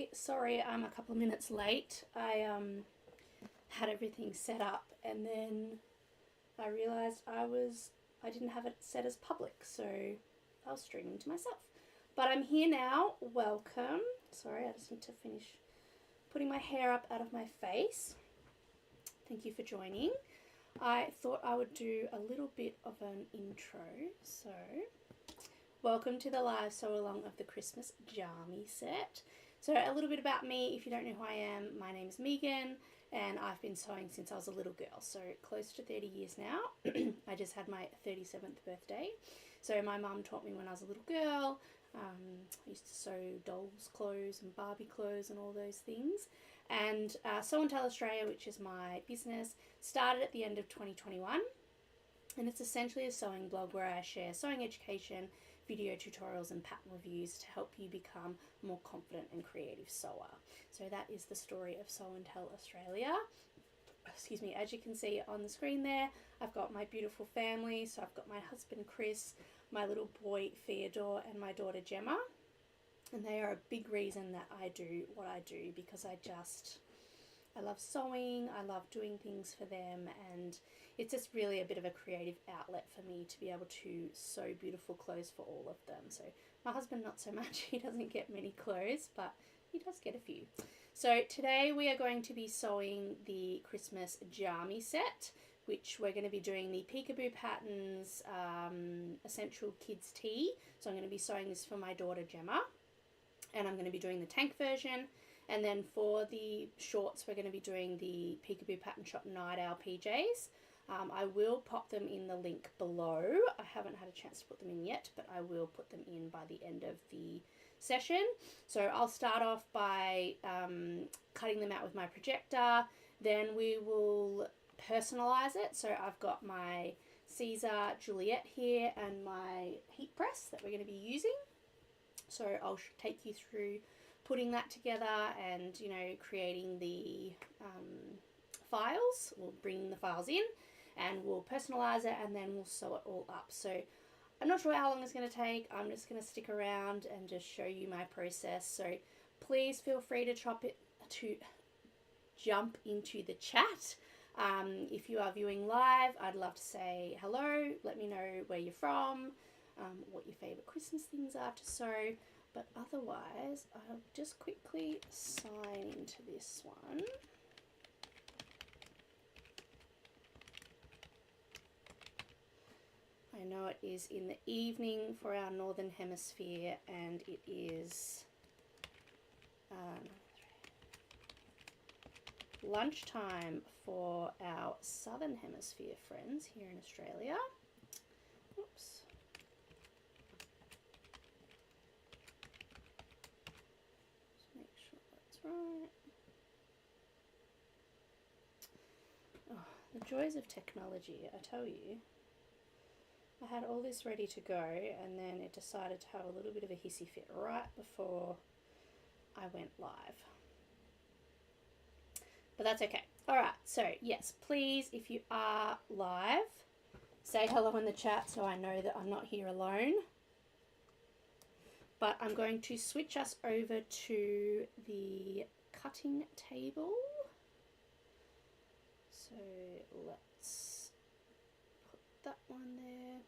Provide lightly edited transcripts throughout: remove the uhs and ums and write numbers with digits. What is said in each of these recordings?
Hi, sorry I'm a couple of minutes late. I had everything set up and then I realised I didn't have it set as public, so I was streaming to myself. But I'm here now. Welcome. Sorry, I just need to finish putting my hair up out of my face. Thank you for joining. I thought I would do a little bit of an intro. So, welcome to the live sew along of the Christmas Jammy set. So a little bit about me, if you don't know who I am, my name is Megan and I've been sewing since I was a little girl, so close to 30 years now. I just had my 37th birthday. So my mum taught me when I was a little girl. I used to sew dolls' clothes and Barbie clothes and all those things. And Sew and Tell Australia, which is my business, started at the end of 2021. And it's essentially a sewing blog where I share sewing education, video tutorials and pattern reviews to help you become a more confident and creative sewer. So that is the story of Sew and Tell Australia. Excuse me, as you can see on the screen there, I've got my beautiful family. So I've got my husband Chris, my little boy Theodore and my daughter Gemma. And they are a big reason that I do what I do, because I love sewing, I love doing things for them, and it's just really a bit of a creative outlet for me to be able to sew beautiful clothes for all of them. So my husband not so much, he doesn't get many clothes, but he does get a few. So today we are going to be sewing the Christmas Jammy set, which we're going to be doing the Peekaboo Patterns Essential Kids Tee. So I'm going to be sewing this for my daughter Gemma, and I'm going to be doing the tank version. And then for the shorts, we're going to be doing the Peekaboo Pattern Shop Night Owl PJs. I will pop them in the link below. I haven't had a chance to put them in yet, but I will put them in by the end of the session. So I'll start off by cutting them out with my projector. Then we will personalize it. So I've got my Siser Juliet here and my heat press that we're going to be using. So I'll take you through putting that together and, you know, creating the files. We'll bring the files in and we'll personalize it and then we'll sew it all up. So I'm not sure how long it's going to take. I'm just going to stick around and just show you my process. So please feel free to jump into the chat. If you are viewing live, I'd love to say hello. Let me know where you're from, what your favourite Christmas things are to sew. But otherwise, I'll just quickly sign into this one. I know it is in the evening for our Northern Hemisphere, and it is lunchtime for our Southern Hemisphere friends here in Australia. Oops. Right. Oh, the joys of technology, I tell you. I had all this ready to go and then it decided to have a little bit of a hissy fit right before I went live. But that's okay. Alright, so yes, please, if you are live, say hello in the chat so I know that I'm not here alone. But I'm going to switch us over to the cutting table. So let's put that one there.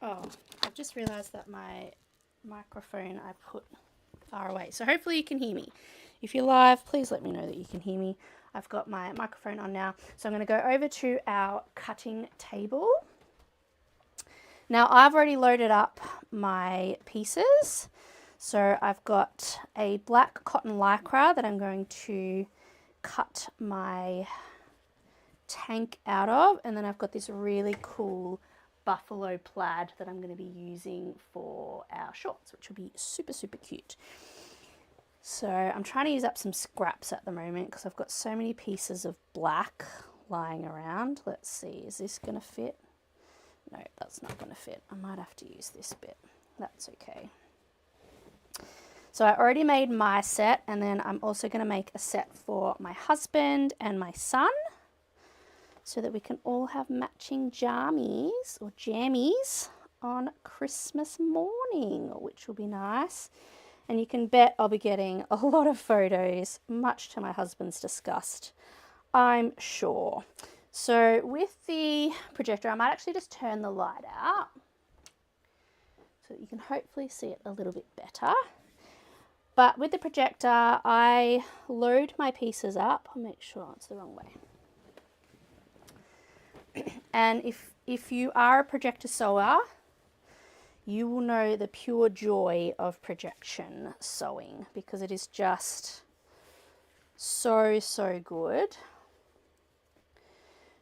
Oh, I've just realised that my microphone I put far away. So hopefully you can hear me. If you're live, please let me know that you can hear me. I've got my microphone on now. So I'm going to go over to our cutting table. Now I've already loaded up my pieces. So I've got a black cotton lycra that I'm going to cut my tank out of. And then I've got this really cool buffalo plaid that I'm going to be using for our shorts, which will be super, super cute. So I'm trying to use up some scraps at the moment because I've got so many pieces of black lying around. Let's see, is this going to fit? No, that's not going to fit. I might have to use this bit. That's okay. So I already made my set, and then I'm also going to make a set for my husband and my son so that we can all have matching jammies on Christmas morning, which will be nice. And you can bet I'll be getting a lot of photos, much to my husband's disgust, I'm sure. So with the projector, I might actually just turn the light out so that you can hopefully see it a little bit better. But with the projector, I load my pieces up. I'll make sure it's the wrong way. And if you are a projector sewer, you will know the pure joy of projection sewing, because it is just so good.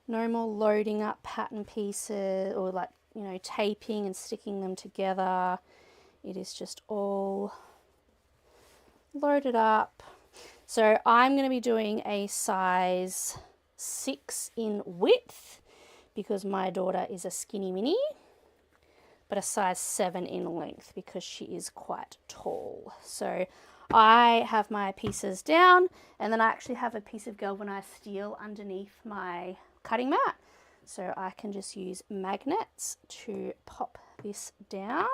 No more loading up pattern pieces or, like, you know, taping and sticking them together. It is just all loaded up. So I'm going to be doing a size 6 in width because my daughter is a skinny mini, but a size 7 in length because she is quite tall. So I have my pieces down, and then I actually have a piece of galvanized steel underneath my cutting mat, so I can just use magnets to pop this down.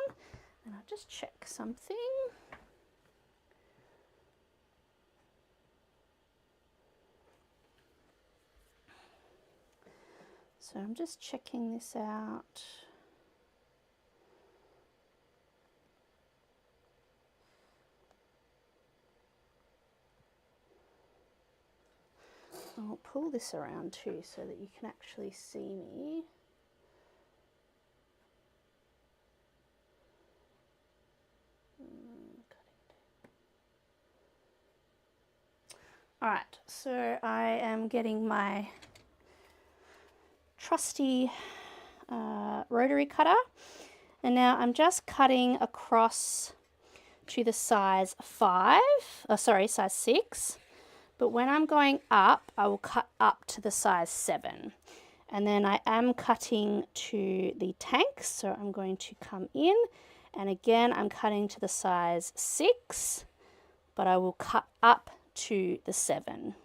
And I'll just check something. So I'm just checking this out. I'll pull this around too so that you can actually see me. Alright, so I am getting my trusty rotary cutter, and now I'm just cutting across to the size 6. But when I'm going up, I will cut up to the size 7. And then I am cutting to the tank, so I'm going to come in. And again, I'm cutting to the size 6, but I will cut up to the 7.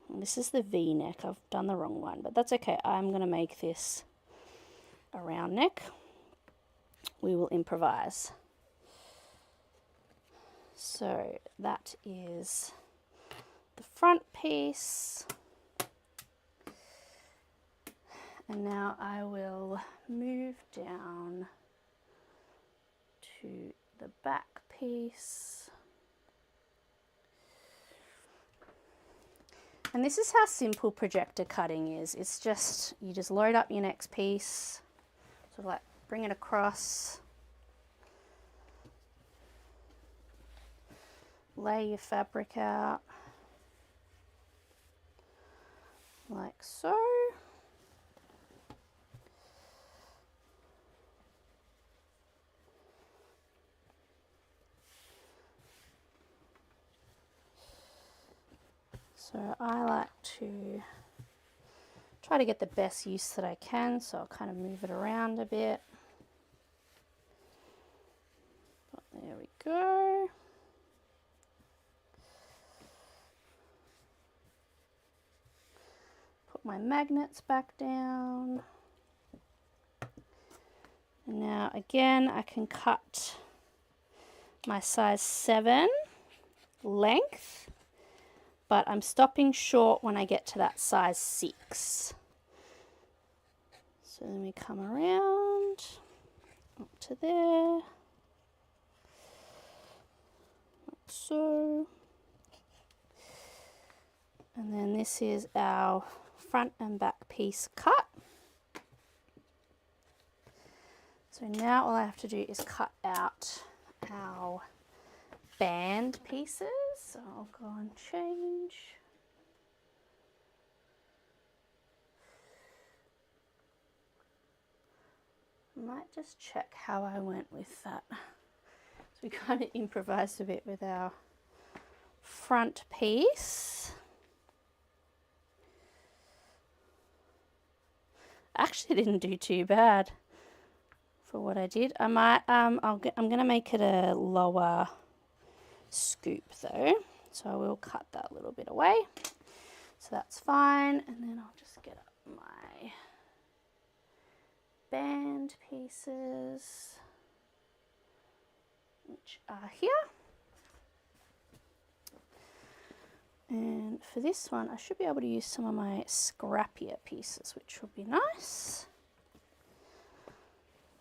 And this is the V neck. I've done the wrong one, but that's okay. I'm going to make this a round neck. We will improvise. So that is the front piece, and now I will move down to the back piece. And this is how simple projector cutting is. It's just, you just load up your next piece, sort of like bring it across, lay your fabric out like so. So I like to try to get the best use that I can, so I'll kind of move it around a bit. But there we go. Put my magnets back down. And now again, I can cut my size 7 length, but I'm stopping short when I get to that size 6. So then we come around up to there, like so. And then this is our front and back piece cut. So now all I have to do is cut out our band pieces. So I'll go and change. I might just check how I went with that. So we kind of improvised a bit with our front piece. Actually didn't do too bad for what I did. I might I'm going to make it a lower scoop though, so I will cut that a little bit away, so that's fine. And then I'll just get up my band pieces. which are here. And for this one, I should be able to use some of my scrappier pieces, which will be nice.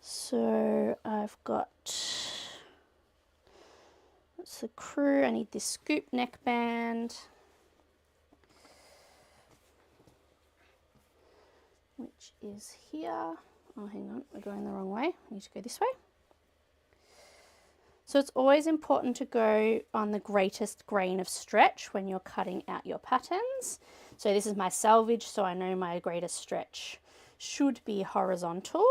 So I've got, that's the crew. I need this scoop neckband, which is here. Oh, hang on, we're going the wrong way. I need to go this way. So it's always important to go on the greatest grain of stretch when you're cutting out your patterns. So this is my selvage, so I know my greatest stretch should be horizontal.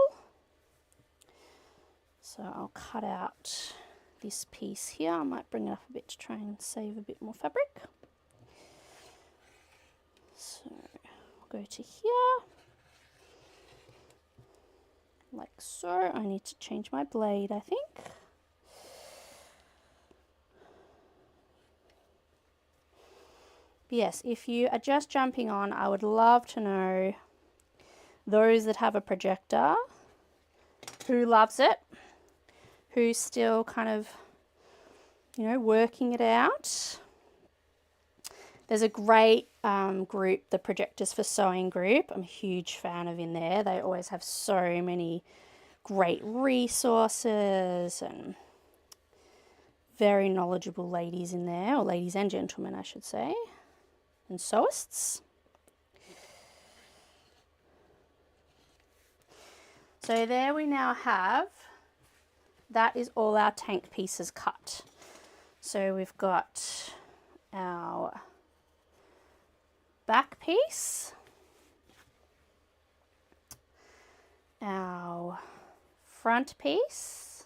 So I'll cut out this piece here. I might bring it up a bit to try and save a bit more fabric. So I'll go to here, like so. I need to change my blade, I think. Yes, if you are just jumping on, I would love to know, those that have a projector, who loves it, who's still kind of, you know, working it out. There's a great group, the Projectors for Sewing group. I'm a huge fan of in there. They always have so many great resources and very knowledgeable ladies in there, or ladies and gentlemen, I should say, and sewists. So there we now have, that is all our tank pieces cut. So we've got our back piece, our front piece,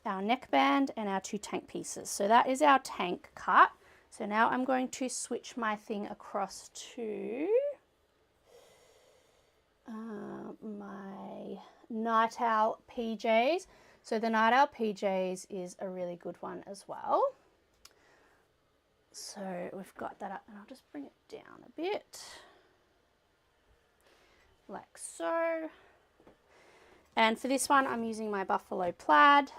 our neckband, and our 2 tank pieces. So that is our tank cut. So now I'm going to switch my thing across to my Night Owl PJs. So the Night Owl PJs is a really good one as well. So we've got that up, and I'll just bring it down a bit, like so. And for this one, I'm using my buffalo plaid.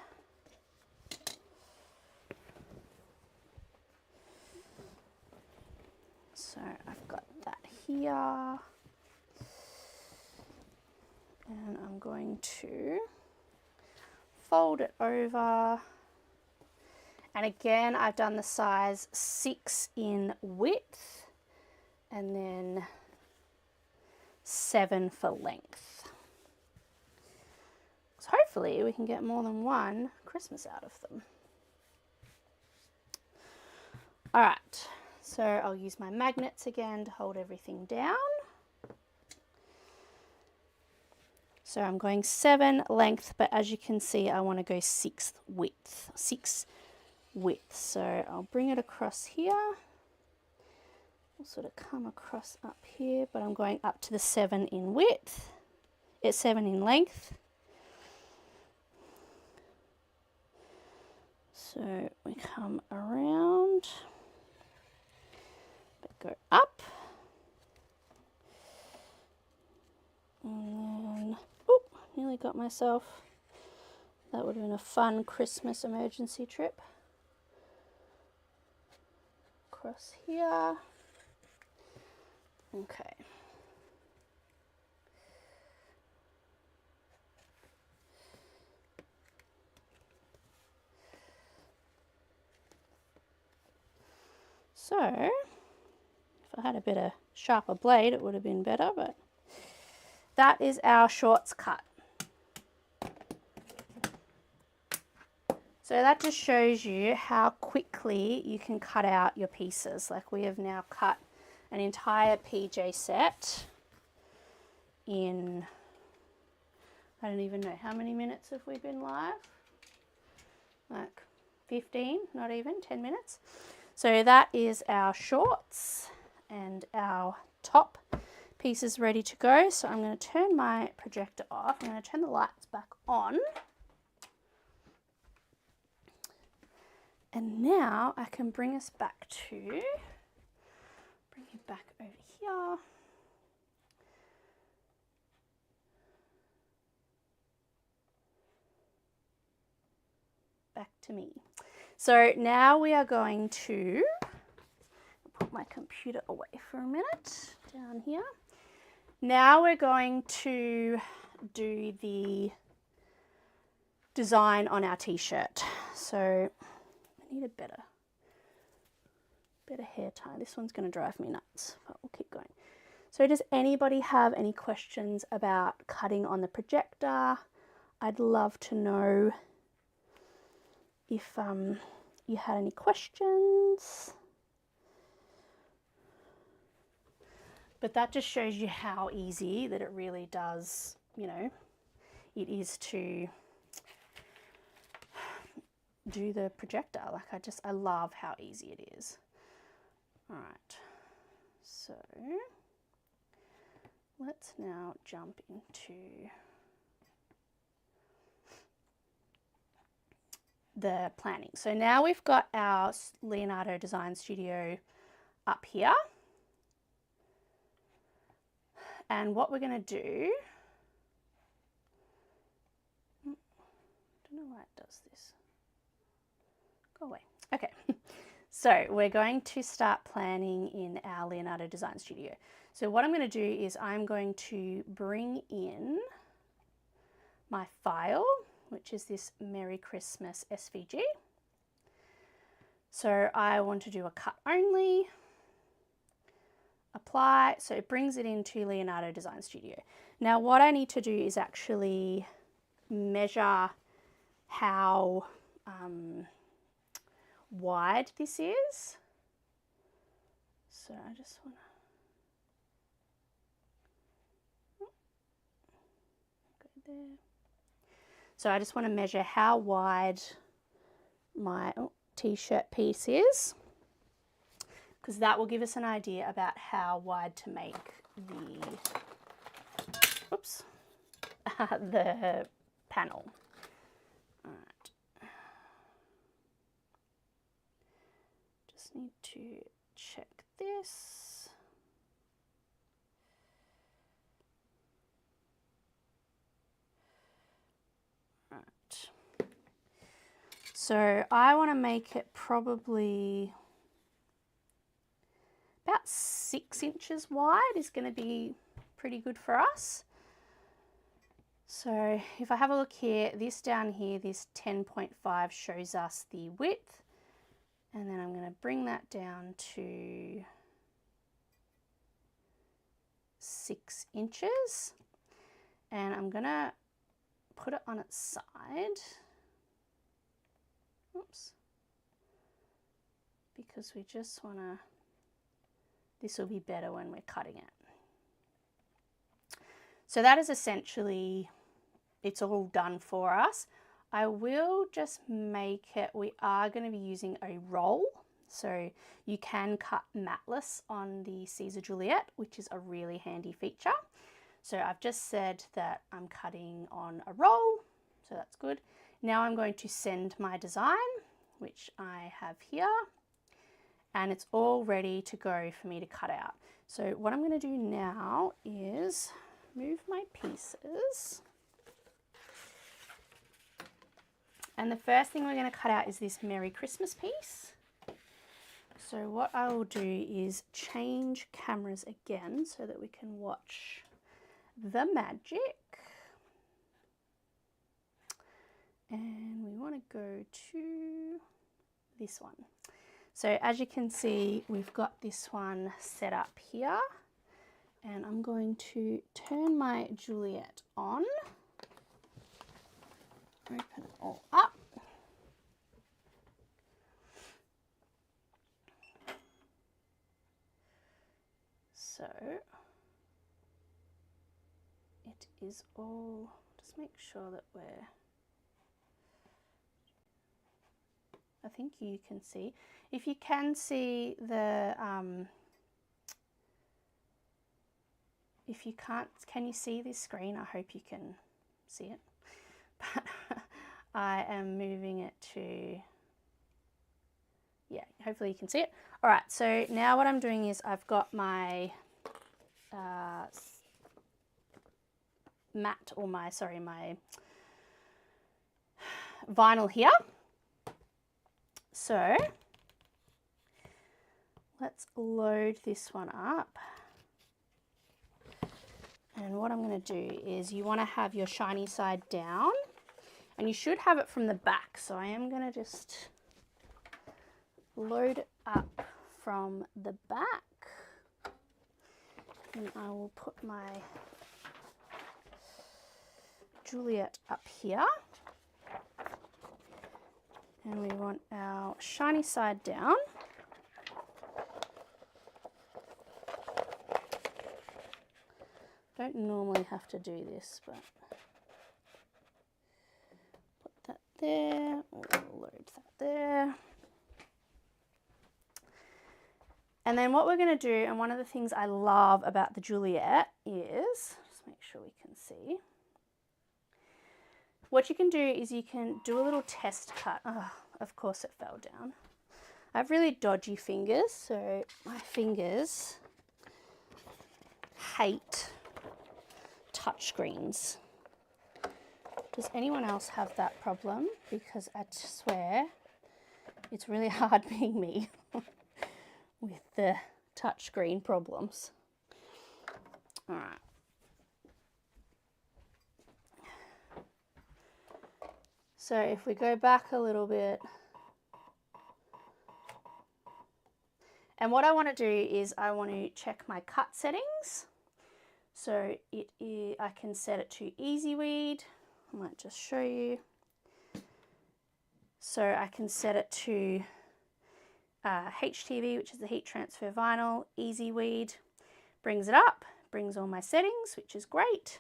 So I've got that here. And I'm going to fold it over. And again, I've done the size 6 in width and then 7 for length. So hopefully we can get more than one Christmas out of them. All right, so I'll use my magnets again to hold everything down. So I'm going 7 length, but as you can see, I want to go 6 width. So I'll bring it across here. I'll sort of come across up here, but I'm going up to the 7 in width. It's 7 in length. So we come around, but go up. And then, oh, nearly got myself. That would have been a fun Christmas emergency trip. Across here. Okay. So, if I had a bit of sharper blade, it would have been better, but that is our shorts cut. So that just shows you how quickly you can cut out your pieces. Like we have now cut an entire PJ set in, I don't even know, how many minutes have we been live? Like 15, not even 10 minutes. So that is our shorts and our top pieces ready to go. So I'm going to turn my projector off. I'm going to turn the lights back on. And now I can bring us back to, bring you back over here. to me. So now we are going to put my computer away for a minute down here. Now we're going to do the design on our t-shirt. So I need a better hair tie. This one's going to drive me nuts, but we'll keep going. So does anybody have any questions about cutting on the projector? I'd love to know if you had any questions. But that just shows you how easy that it really does, you know, it is to do the projector. Like I love how easy it is. All right, so let's now jump into the planning. So now we've got our Leonardo Design Studio up here. And what we're going to do, I don't know why it does this. Go away. Okay. So we're going to start planning in our Leonardo Design Studio. So what I'm going to do is I'm going to bring in my file, which is this Merry Christmas SVG. So I want to do a cut only, apply, so it brings it into Leonardo Design Studio. Now what I need to do is actually measure how wide this is. So I just want to go there. So I just want to measure how wide my t-shirt piece is, because that will give us an idea about how wide to make the, oops, the panel. All right. Just need to check this. So I want to make it probably about 6 inches wide is going to be pretty good for us. So if I have a look here, this down here, this 10.5 shows us the width. And then I'm going to bring that down to 6 inches. And I'm going to put it on its side. Oops. Because we just want to, this will be better when we're cutting it. So that is essentially, it's all done for us. I will just make it, we are going to be using a roll. So you can cut matless on the Caesar Juliet, which is a really handy feature. So I've just said that I'm cutting on a roll, so that's good. Now I'm going to send my design, which I have here, and it's all ready to go for me to cut out. So what I'm going to do now is move my pieces. And the first thing we're going to cut out is this Merry Christmas piece. So what I will do is change cameras again so that we can watch the magic. And we want to go to this one. So as you can see, we've got this one set up here, and I'm going to turn my Juliet on, open it all up. So it is all, just make sure that we're, I think you can see. If you can see the, if you can't, can you see this screen? I hope you can see it. But I am moving it to, yeah, hopefully you can see it. All right, so now what I'm doing is I've got my matte, or my, sorry, my vinyl here. So let's load this one up. And what I'm going to do is you want to have your shiny side down, and you should have it from the back. So I am going to just load it up from the back, and I will put my Juliet up here, and we want our shiny side down. Don't normally have to do this, but put that there, we'll load that there. And then what we're going to do, and one of the things I love about the Juliet is, just make sure we can see, what you can do is you can do a little test cut. Oh, of course it fell down. I have really dodgy fingers, so my fingers hate touchscreens. Does anyone else have that problem? Because I swear it's really hard being me with the touchscreen problems. All right. So if we go back a little bit, and what I want to do is I want to check my cut settings. So I can set it to easy weed. I might just show you. So I can set it to HTV, which is the heat transfer vinyl, easy weed. Brings it up, brings all my settings, which is great.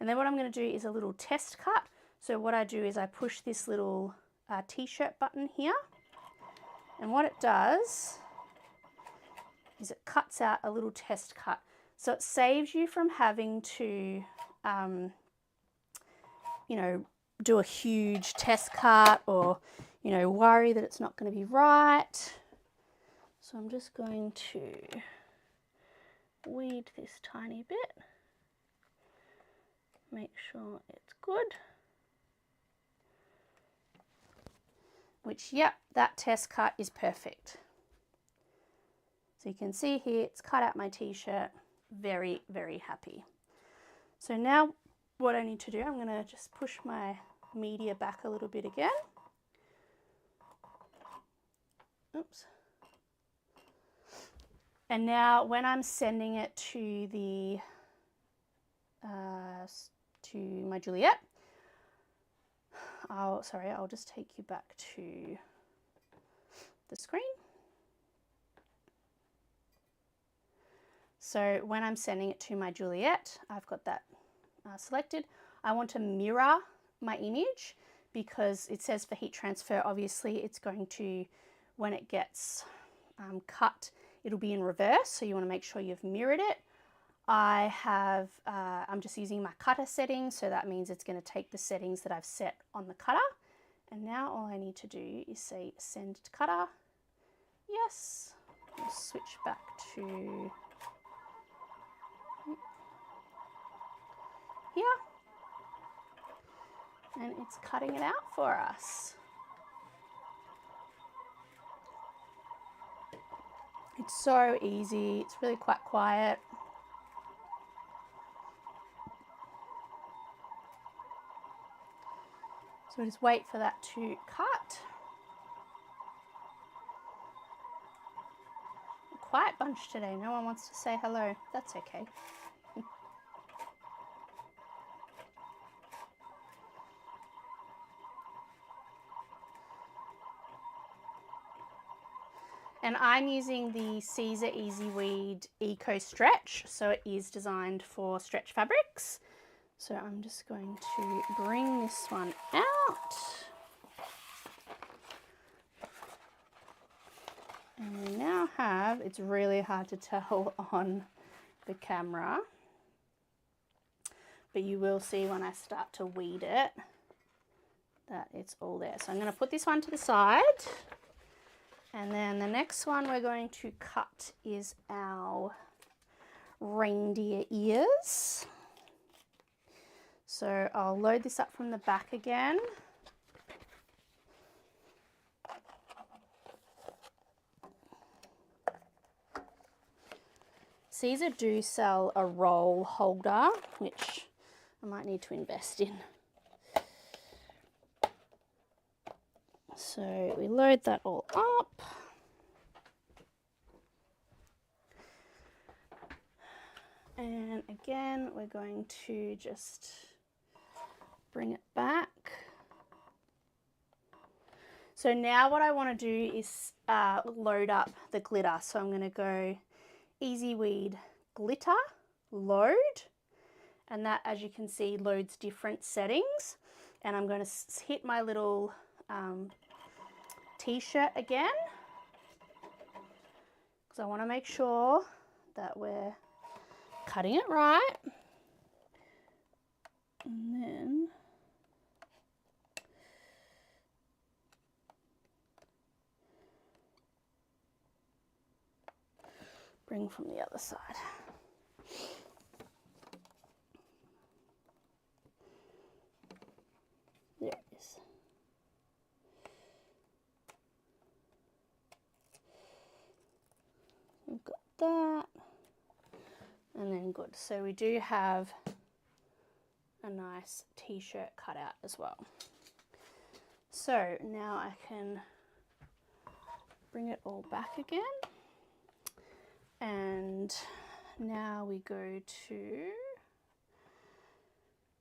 And then what I'm going to do is a little test cut. So what I do is I push this little t-shirt button here. And what it does is it cuts out a little test cut. So it saves you from having to, you know, do a huge test cut or, you know, worry that it's not going to be right. So I'm just going to weed this tiny bit. Make sure it's good. Which, yep, that test cut is perfect. So you can see here, it's cut out my t-shirt. Very, very happy. So now what I need to do, I'm going to just push my media back a little bit again. Oops. And now when I'm sending it to the to my Juliet, I'll just take you back to the screen. So when I'm sending it to my Juliet, I've got that selected. I want to mirror my image because it says for heat transfer, obviously it's going to, when it gets cut, it'll be in reverse. So you want to make sure you've mirrored it. I'm just using my cutter settings, so that means it's going to take the settings that I've set on the cutter. And now all I need to do is say send to cutter. Yes. I'll switch back to here. And it's cutting it out for us. It's so easy. It's really quite quiet. So just wait for that to cut. A quiet bunch today. No one wants to say hello. That's okay. And I'm using the Siser Easy Weed Eco Stretch, so it is designed for stretch fabrics. So I'm just going to bring this one out. And we now have, it's really hard to tell on the camera, but you will see when I start to weed it that it's all there. So I'm going to put this one to the side. And then the next one we're going to cut is our reindeer ears. So I'll load this up from the back again. Siser do sell a roll holder, which I might need to invest in. So we load that all up. And again, we're going to just bring it back. So now what I want to do is load up the glitter. So I'm going to go Easy Weed Glitter, load, and that, as you can see, loads different settings. And I'm going to hit my little t-shirt again, because I want to make sure that we're cutting it right. And then bring from the other side. There it is. We've got that. And then good. So we do have a nice t-shirt cutout as well. So now I can bring it all back again. And now we go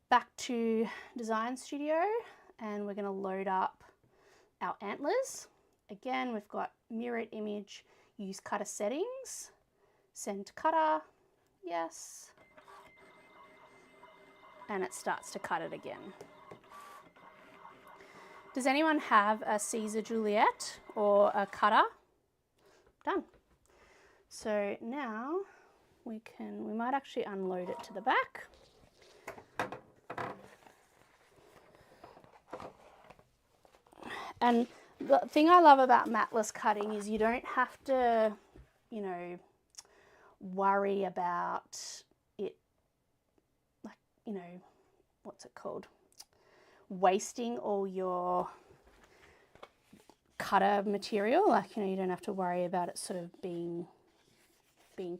back to Design Studio, and we're going to load up our antlers. Again, we've got mirrored image, use cutter settings, send to cutter, yes, and it starts to cut it again. Does anyone have a Siser Juliet or a cutter? Done. So now we might actually unload it to the back. And the thing I love about matless cutting is you don't have to, you know, worry about it, like, you know, what's it called? Wasting all your cutter material. Like, you know, you don't have to worry about it sort of being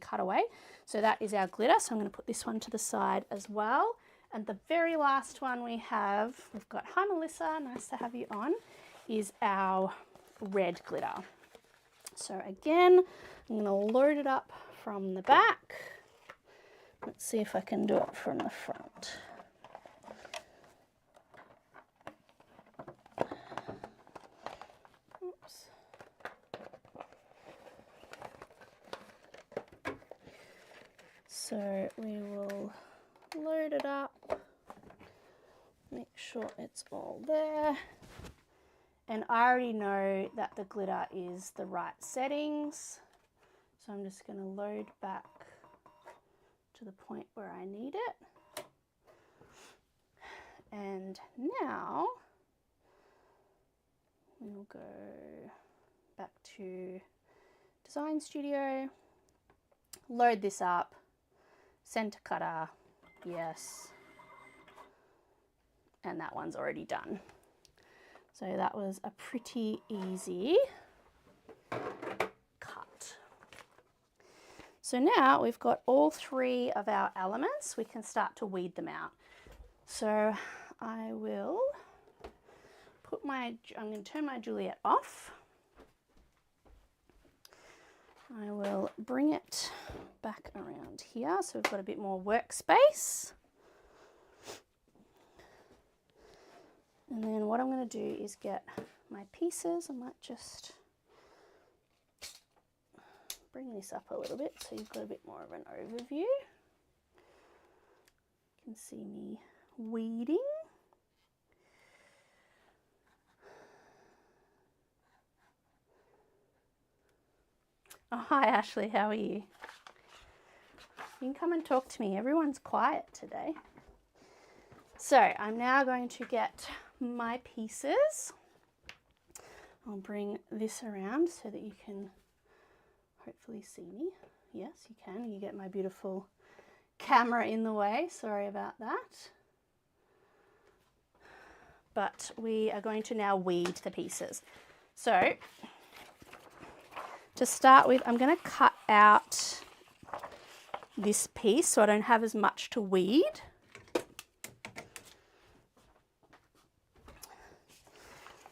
cut away. So that is our glitter. So I'm going to put this one to the side as well. And the very last one we've got, hi Melissa, nice to have you on, is our red glitter. So again, I'm going to load it up from the back. Let's see if I can do it from the front. Oops. So we will load it up, make sure it's all there. And I already know that the glitter is the right settings. So I'm just going to load back to the point where I need it. And now we'll go back to Design Studio, load this up, center cutter, yes. And that one's already done. So that was a pretty easy cut. So now we've got all three of our elements. We can start to weed them out. So I will I'm going to turn my Juliet off. I will bring it back around here so we've got a bit more workspace. And then what I'm going to do is get my pieces. I might just bring this up a little bit so you've got a bit more of an overview. You can see me weeding. Oh, hi Ashley, how are you? You can come and talk to me. Everyone's quiet today. So I'm now going to get my pieces. I'll bring this around so that you can hopefully see me. Yes, you can. You get my beautiful camera in the way. Sorry about that. But we are going to now weed the pieces. So to start with, I'm going to cut out this piece so I don't have as much to weed.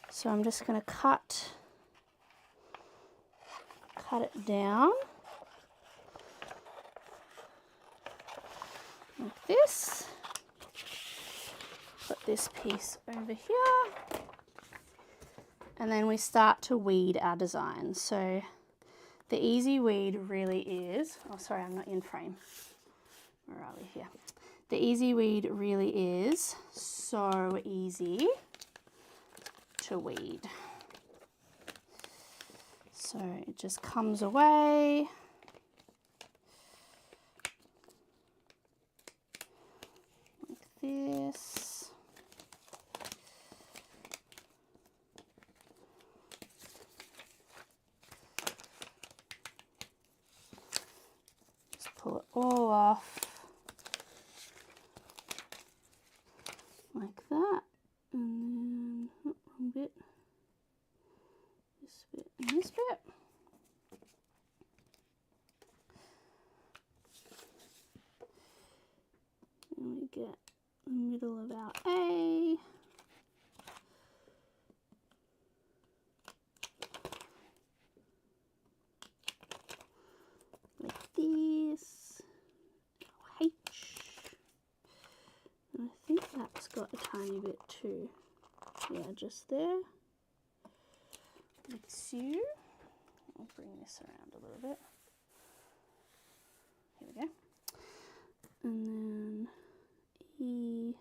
So I'm just going to cut it down like this. Put this piece over here. And then we start to weed our design. So the easy weed really is, oh sorry, I'm not in frame. Where are we here? The easy weed really is so easy to weed. So it just comes away. Like this. Just pull it all off. Like that. And then, wrong bit. This bit and this bit. And we get the middle of our A. Like this. Our H. And I think that's got a tiny bit too. Yeah, just there. Like so. I'll bring this around a little bit. Here we go. And then E.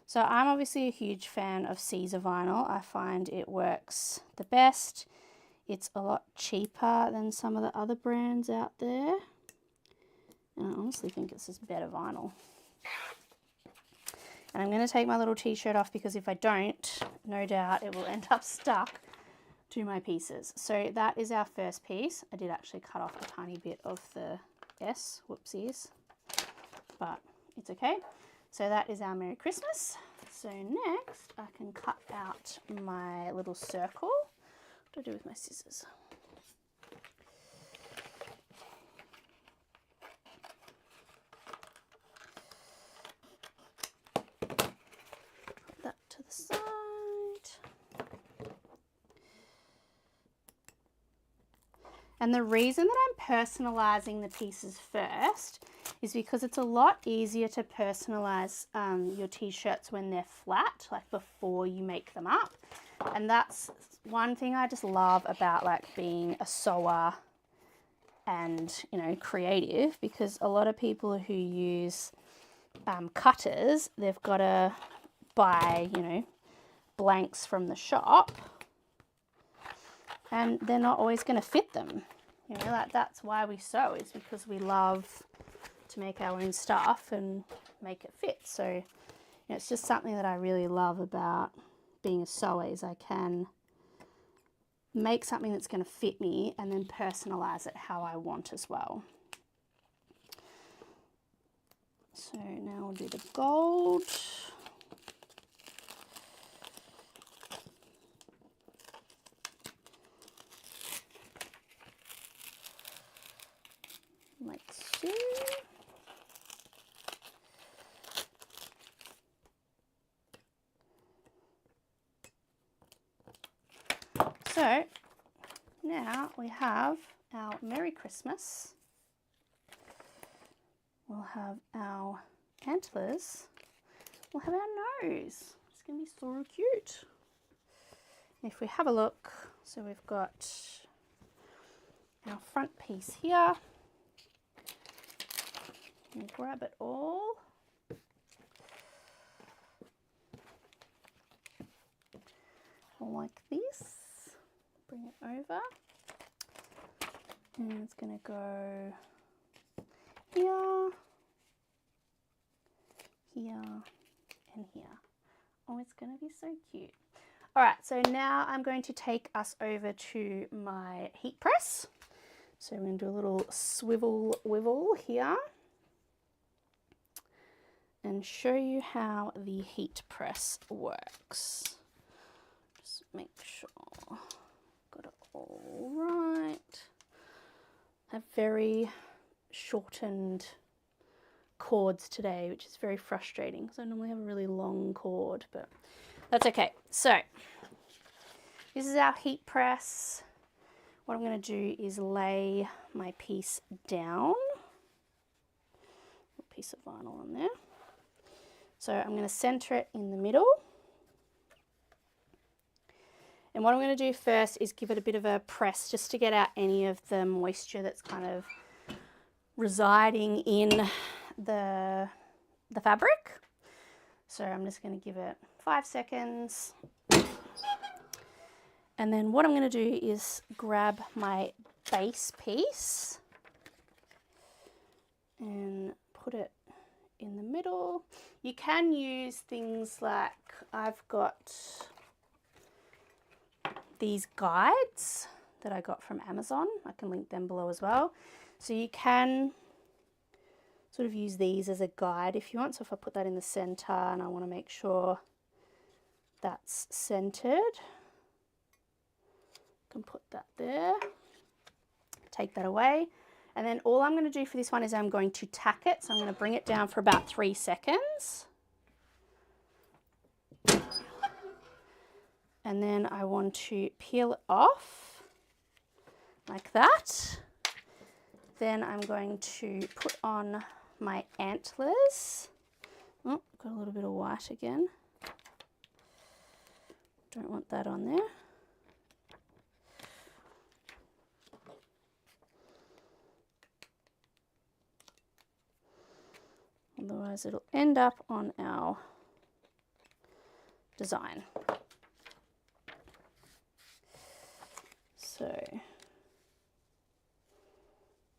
So I'm obviously a huge fan of Siser Vinyl. I find it works the best. It's a lot cheaper than some of the other brands out there. And I honestly think it's just better vinyl. And I'm going to take my little t-shirt off because if I don't, no doubt it will end up stuck to my pieces. So that is our first piece. I did actually cut off a tiny bit of the S, whoopsies, but it's okay. So that is our Merry Christmas. So next I can cut out my little circle. What do I do with my scissors? Put that to the side. And the reason that I'm personalising the pieces first is because it's a lot easier to personalise your t-shirts when they're flat, like before you make them up. And that's one thing I just love about like being a sewer and, you know, creative, because a lot of people who use cutters, they've got to buy, you know, blanks from the shop, and they're not always going to fit them. You know, like that's why we sew, is because we love to make our own stuff and make it fit. So, you know, it's just something that I really love about being a sewer, is I can make something that's going to fit me and then personalize it how I want as well. So now we'll do the gold. Like so. So now we have our Merry Christmas. We'll have our antlers. We'll have our nose. It's going to be so cute. If we have a look, so we've got our front piece here. And grab it all. Like this. Bring it over. And it's going to go here, here, and here. Oh, it's going to be so cute. All right, so now I'm going to take us over to my heat press. So I'm going to do a little swivel wivel here and show you how the heat press works. Just make sure got it All right. I have very shortened cords today, which is very frustrating because I normally have a really long cord, but that's okay. So this is our heat press. What I'm going to do is lay my piece down. A piece of vinyl on there. So I'm going to center it in the middle. And what I'm going to do first is give it a bit of a press just to get out any of the moisture that's kind of residing in the fabric. So I'm just going to give it 5 seconds. And then what I'm going to do is grab my base piece and put it in the middle. You can use things like, I've got these guides that I got from Amazon. I can link them below as well. So you can sort of use these as a guide if you want. So if I put that in the center and I want to make sure that's centered, I can put that there, take that away. And then all I'm going to do for this one is I'm going to tack it. So I'm going to bring it down for about 3 seconds. And then I want to peel it off like that. Then I'm going to put on my antlers. Oh, got a little bit of white again. Don't want that on there. Otherwise it'll end up on our design. So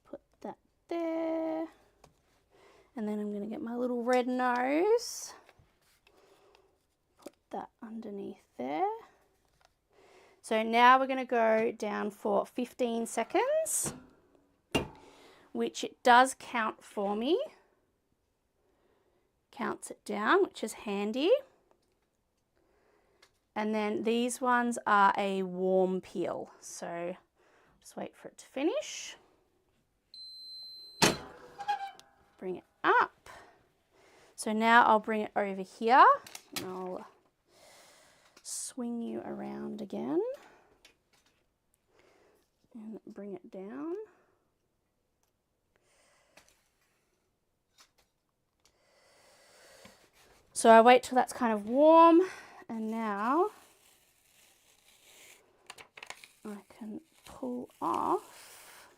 put that there. And then I'm going to get my little red nose. Put that underneath there. So now we're going to go down for 15 seconds, which it does count for me. Counts it down, which is handy. And then these ones are a warm peel. So just wait for it to finish. Bring it up. So now I'll bring it over here and I'll swing you around again and bring it down. So I wait till that's kind of warm, and now I can pull off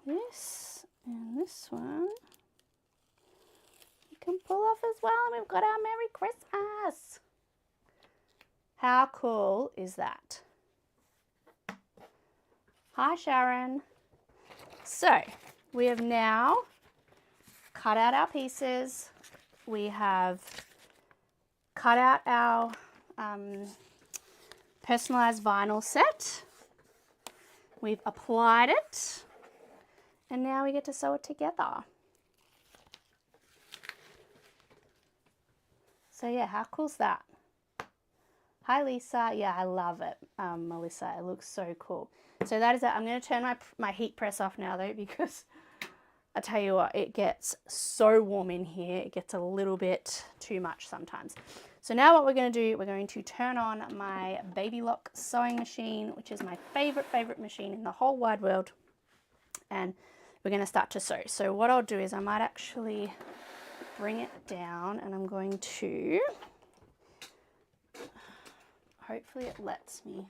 this, and this one you can pull off as well, and we've got our Merry Christmas. How cool is that? Hi Sharon. So we have now cut out our pieces. We have cut out our personalized vinyl set. We've applied it, and now we get to sew it together. So yeah, how cool's that? Hi Lisa. Yeah, I love it, Melissa. It looks so cool. So that is it. I'm going to turn my heat press off now though, because I tell you what, it gets so warm in here. It gets a little bit too much sometimes. So now what we're going to do, we're going to turn on my Baby Lock sewing machine, which is my favorite machine in the whole wide world. And we're going to start to sew. So what I'll do is I might actually bring it down, and I'm going to, hopefully it lets me.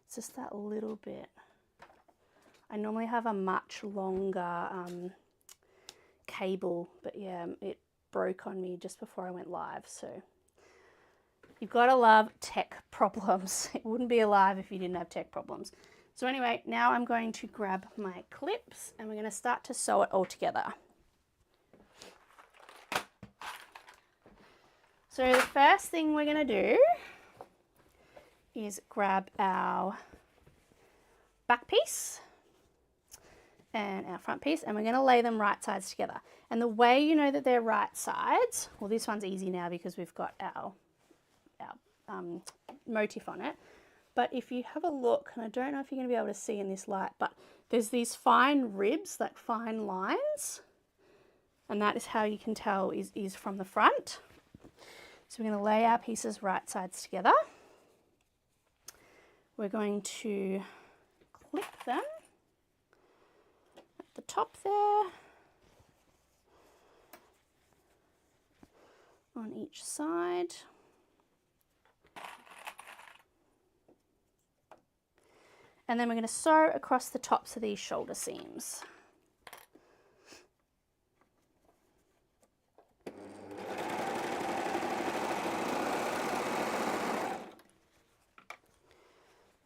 It's just that little bit. I normally have a much longer cable, but yeah, it broke on me just before I went live. So you've got to love tech problems. It wouldn't be alive if you didn't have tech problems. So anyway, now I'm going to grab my clips and we're going to start to sew it all together. So the first thing we're going to do is grab our back piece, and our front piece, and we're going to lay them right sides together. And the way you know that they're right sides, well, this one's easy now because we've got our motif on it. But if you have a look, and I don't know if you're going to be able to see in this light, but there's these fine ribs, like fine lines, and that is how you can tell is from the front. So we're going to lay our pieces right sides together. We're going to clip them at the top there, on each side. And then we're going to sew across the tops of these shoulder seams.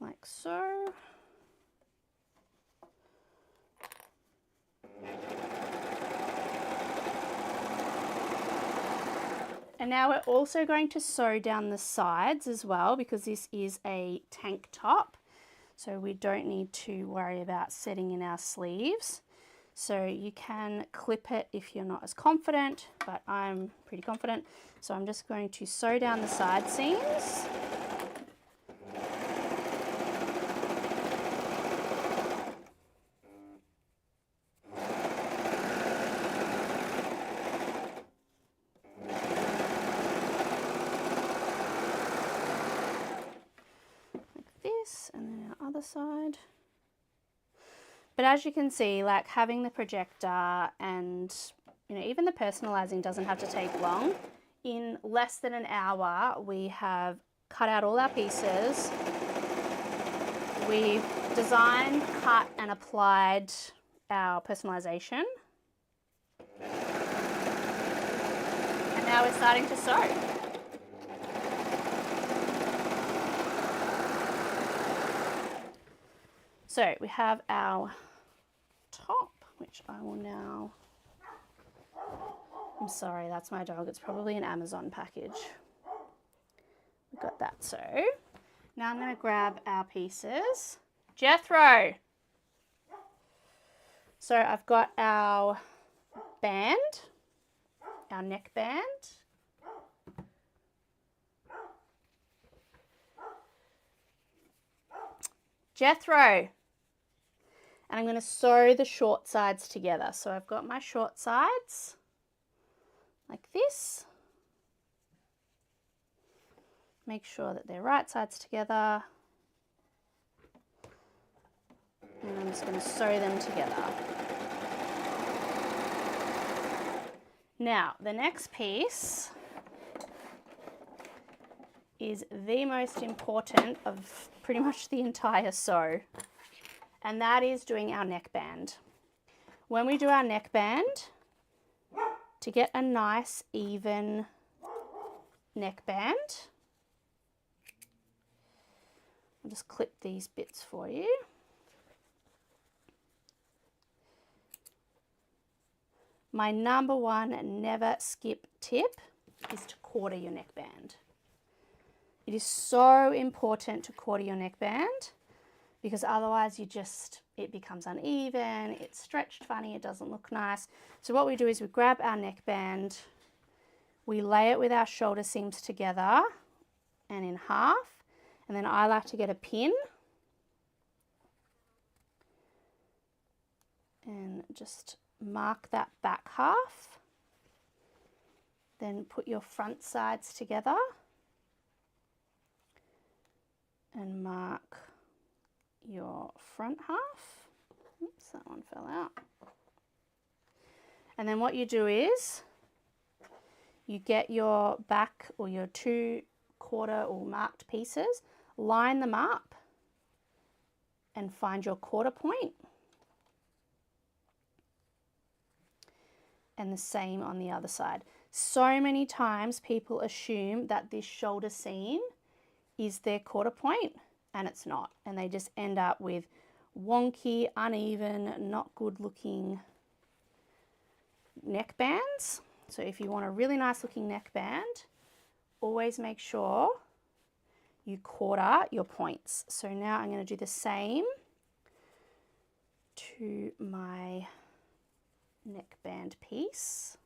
Like so. And now we're also going to sew down the sides as well, because this is a tank top. So we don't need to worry about setting in our sleeves. So you can clip it if you're not as confident, but I'm pretty confident. So I'm just going to sew down the side seams. And then our other side. But as you can see, like having the projector and even the personalizing doesn't have to take long. In less than an hour, we have cut out all our pieces. We've designed, cut and applied our personalization. And now we're starting to sew. So we have our top, which I will now, I'm sorry, that's my dog. It's probably an Amazon package. We've got that. So now I'm going to grab our pieces. Jethro. So I've got our band, our neck band. Jethro. And I'm going to sew the short sides together. So I've got my short sides like this. Make sure that they're right sides together. And I'm just going to sew them together. Now, the next piece is the most important of pretty much the entire sew. And that is doing our neckband. When we do our neckband, to get a nice even neckband, I'll just clip these bits for you. My number one never skip tip is to quarter your neckband. It is so important to quarter your neckband, because otherwise it becomes uneven, it's stretched funny, it doesn't look nice. So what we do is we grab our neckband, we lay it with our shoulder seams together and in half, and then I like to get a pin and just mark that back half. Then put your front sides together and mark your front half. Oops, that one fell out. And then what you do is you get your back or your 2/4 or marked pieces, line them up and find your quarter point. And the same on the other side. So many times people assume that this shoulder seam is their quarter point, and it's not. And they just end up with wonky, uneven, not good looking neckbands. So if you want a really nice looking neckband, always make sure you 1/4 your points. So now I'm going to do the same. I'm going to 1/4 my neckband. to my neckband piece.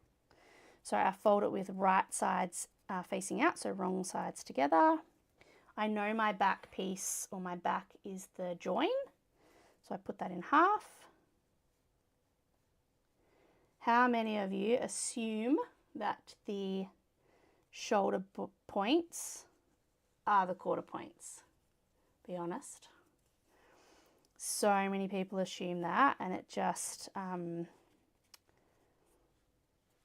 So I fold it with right sides facing out, so wrong sides together. I know my back piece, or my back, is the join, so I put that in half. How many of you assume that the shoulder points are the quarter points? Be honest. So many people assume that, and it just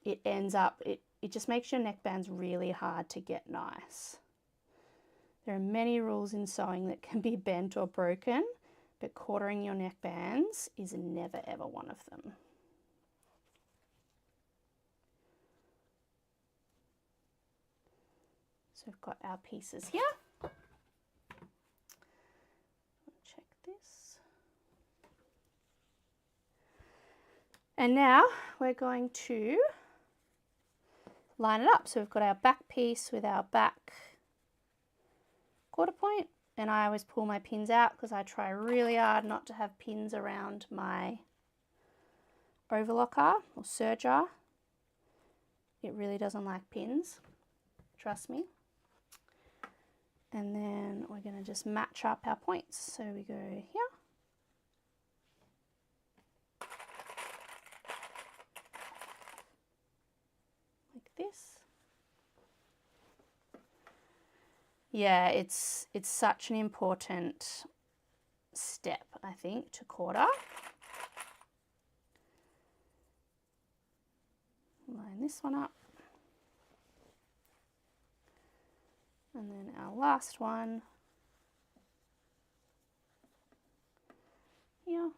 it ends up, it just makes your neckbands really hard to get nice. There are many rules in sewing that can be bent or broken, but quartering your neckbands is never ever one of them. So we've got our pieces here. Check this. And now we're going to line it up. So we've got our back piece with our back quarter point, and I always pull my pins out because I try really hard not to have pins around my overlocker or serger. It really doesn't like pins, trust me. And then we're going to just match up our points. So we go here. Like this. Yeah, it's such an important step, I think, to quarter. Line this one up. And then our last one here.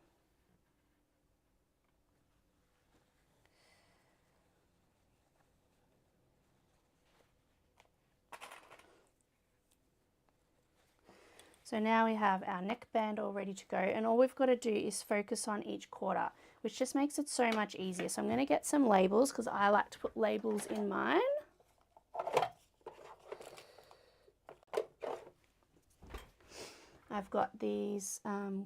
So now we have our neckband all ready to go, and all we've got to do is focus on each quarter, which just makes it so much easier. So I'm going to get some labels because I like to put labels in mine. I've got these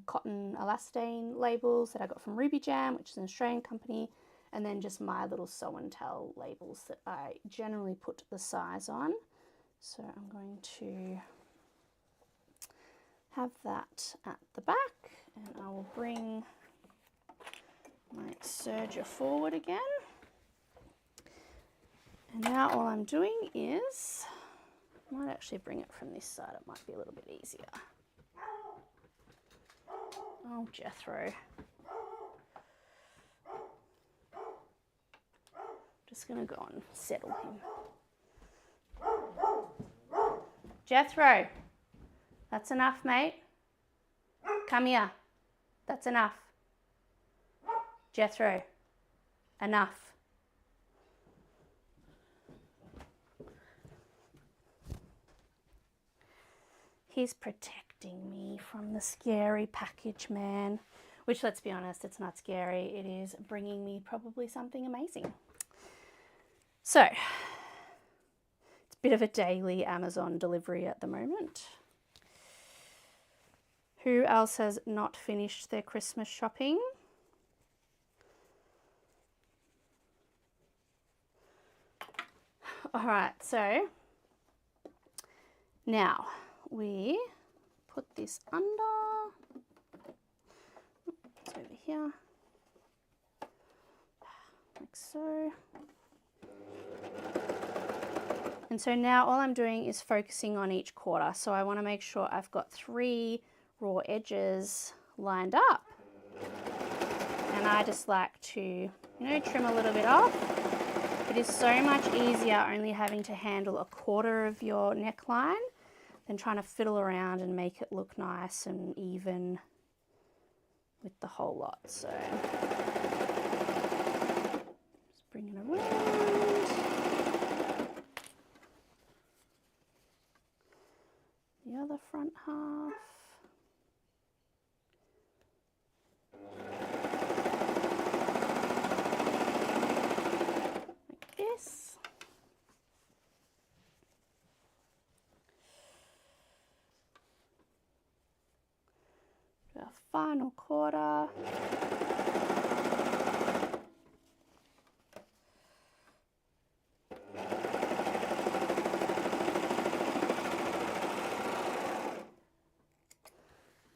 cotton elastane labels that I got from Ruby Jam, which is an Australian company, and then just my little sew and tell labels that I generally put the size on. So I'm going to have that at the back, and I will bring my serger forward again. And now all I'm doing is, I might actually bring it from this side, it might be a little bit easier. Oh, Jethro. Just gonna go and settle him. Jethro, that's enough, mate. Come here. That's enough. Jethro, enough. He's protecting me from the scary package man, which, let's be honest, it's not scary. It is bringing me probably something amazing. So, it's a bit of a daily Amazon delivery at the moment. Who else has not finished their Christmas shopping? All right, so now we put this under, it's over here, like so. And so now all I'm doing is focusing on each quarter. So I want to make sure I've got 3 raw edges lined up. And I just like to, trim a little bit off. It is so much easier only having to handle a quarter of your neckline than trying to fiddle around and make it look nice and even with the whole lot. So just bring it around. The other front half. Like this. a final quarter.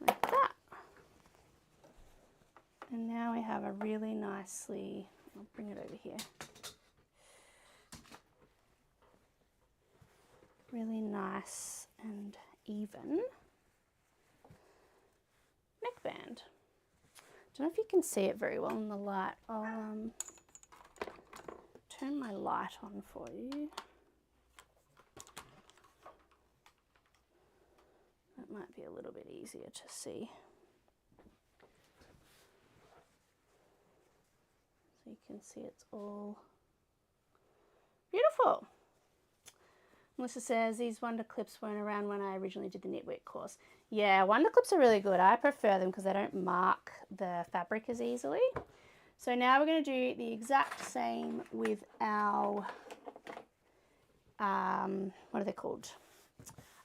Like that. And now we have a really nicely, I'll bring it over here. Really nice and even neckband. Don't know if you can see it very well in the light. I'll turn my light on for you. That might be a little bit easier to see. So you can see it's all beautiful. Melissa says, these Wonder Clips weren't around when I originally did the knitwear course. Yeah, Wonder Clips are really good. I prefer them because they don't mark the fabric as easily. So now we're going to do the exact same with our, what are they called?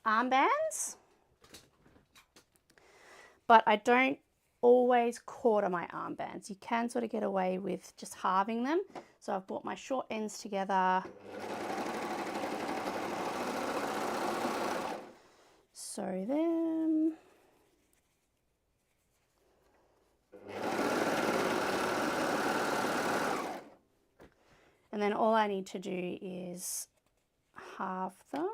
Armbands. But I don't always quarter my armbands. You can sort of get away with just halving them. So I've brought my short ends together. Sew them. And then all I need to do is halve them.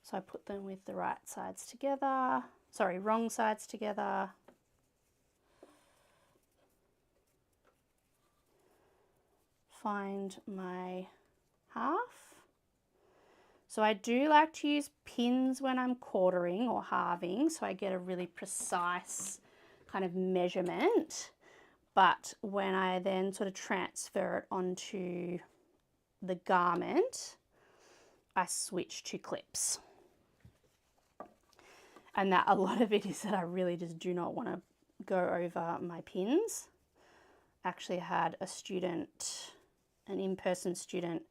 So I put them with the right sides together. Sorry, wrong sides together. Find my half. So I do like to use pins when I'm quartering or halving, so I get a really precise kind of measurement. But when I then sort of transfer it onto the garment, I switch to clips. And that a lot of it is that I really just do not want to go over my pins. Actually had a student, an in-person student,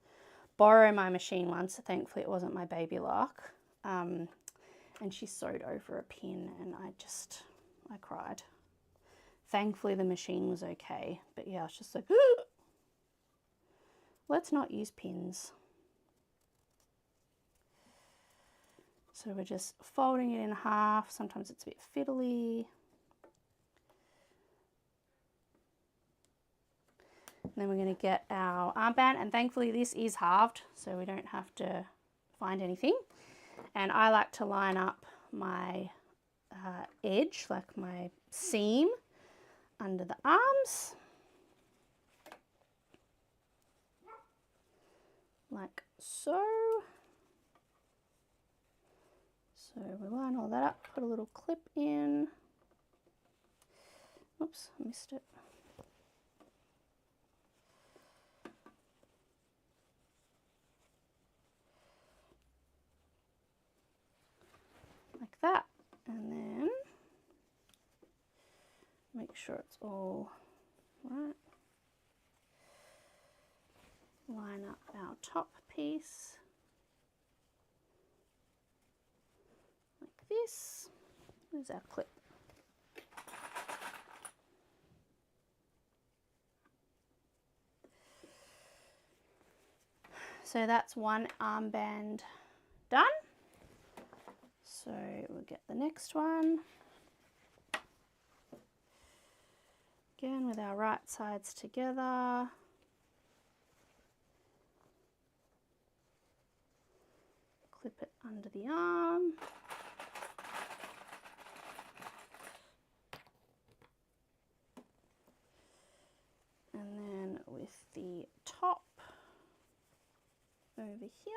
borrow my machine once. Thankfully it wasn't my baby lock. And she sewed over a pin and I cried. Thankfully the machine was okay. But yeah, I was just like, let's not use pins. So we're just folding it in half. Sometimes it's a bit fiddly. And then we're going to get our armband, and thankfully this is halved, so we don't have to find anything. And I like to line up my edge, like my seam, under the arms, like so. So we line all that up, put a little clip in. Oops, I missed it. Like that. And then make sure it's all right. Line up our top piece. Like this. There's our clip. So that's one armband done. So we'll get the next one. Again with our right sides together. Clip it under the arm. And then with the top over here.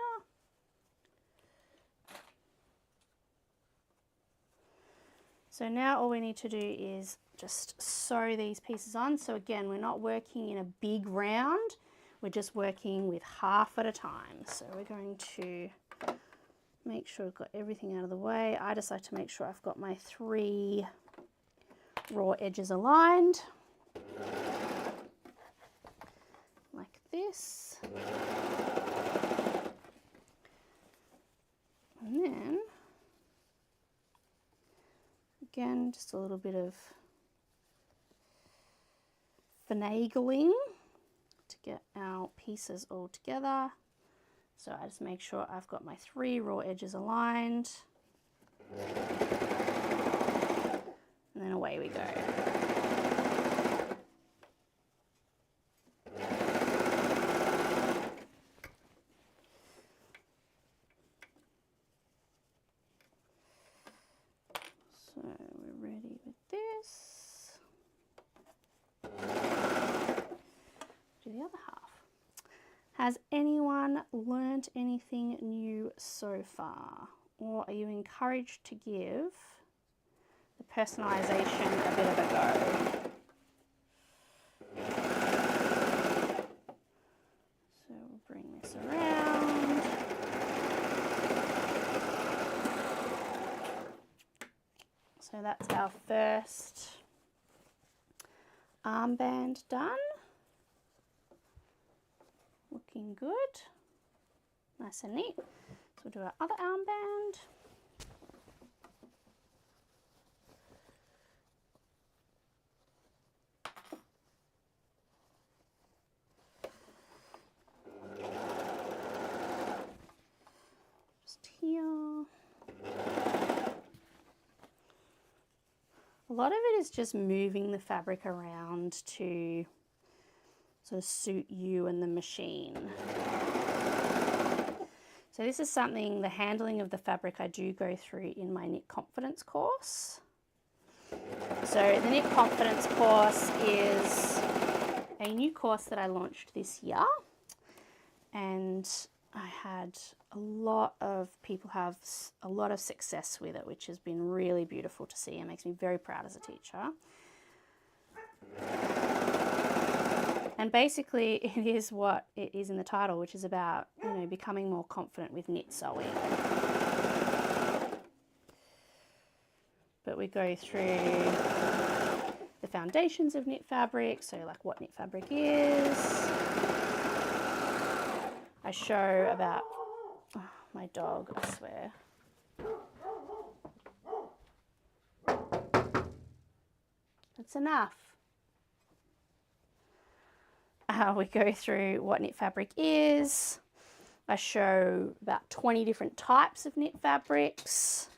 So now all we need to do is just sew these pieces on. So again, we're not working in a big round, we're just working with half at a time. So we're going to make sure we've got everything out of the way. I just like to make sure I've got my 3 raw edges aligned. Like this. And then again, just a little bit of finagling to get our pieces all together. So I just make sure I've got my 3 raw edges aligned. And then away we go. So we're ready with this. Do the other half. Has anyone learnt anything new so far? Or are you encouraged to give the personalisation a bit of a go? So we'll bring this around. So that's our first armband done. Looking good. Nice and neat. So we'll do our other armband. Just here. A lot of it is just moving the fabric around to sort of suit you and the machine. So this is something, the handling of the fabric, I do go through in my Knit Confidence course. So the Knit Confidence course is a new course that I launched this year, and I had a lot of people have a lot of success with it, which has been really beautiful to see and makes me very proud as a teacher. And basically it is what it is in the title, which is about, you know, becoming more confident with knit sewing. But we go through the foundations of knit fabric, so like what knit fabric is. I show about, oh, my dog, I swear. That's enough. We go through what knit fabric is. I show about 20 different types of knit fabrics.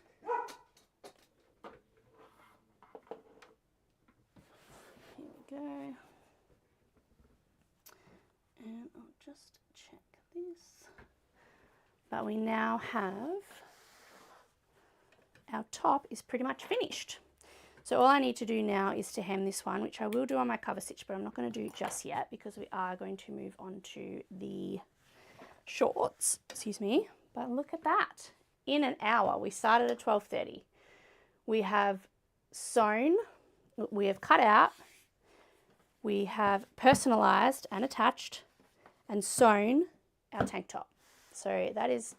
Here we go. And I'll just check this. But we now have, our top is pretty much finished. So all I need to do now is to hem this one, which I will do on my cover stitch, but I'm not going to do just yet because we are going to move on to the shorts, excuse me. But look at that, in an hour. We started at 12:30. We have sewn, we have cut out, we have personalized and attached and sewn our tank top. So that is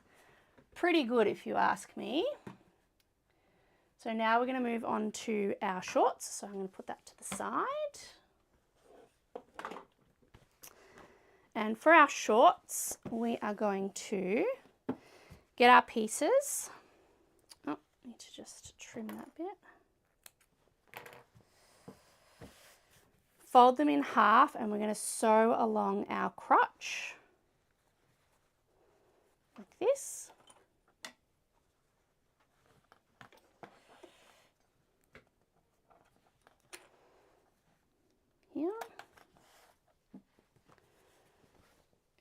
pretty good if you ask me. So now we're going to move on to our shorts. So I'm going to put that to the side. And for our shorts, we are going to get our pieces. Oh, I need to just trim that bit. Fold them in half and we're going to sew along our crotch like this. Here.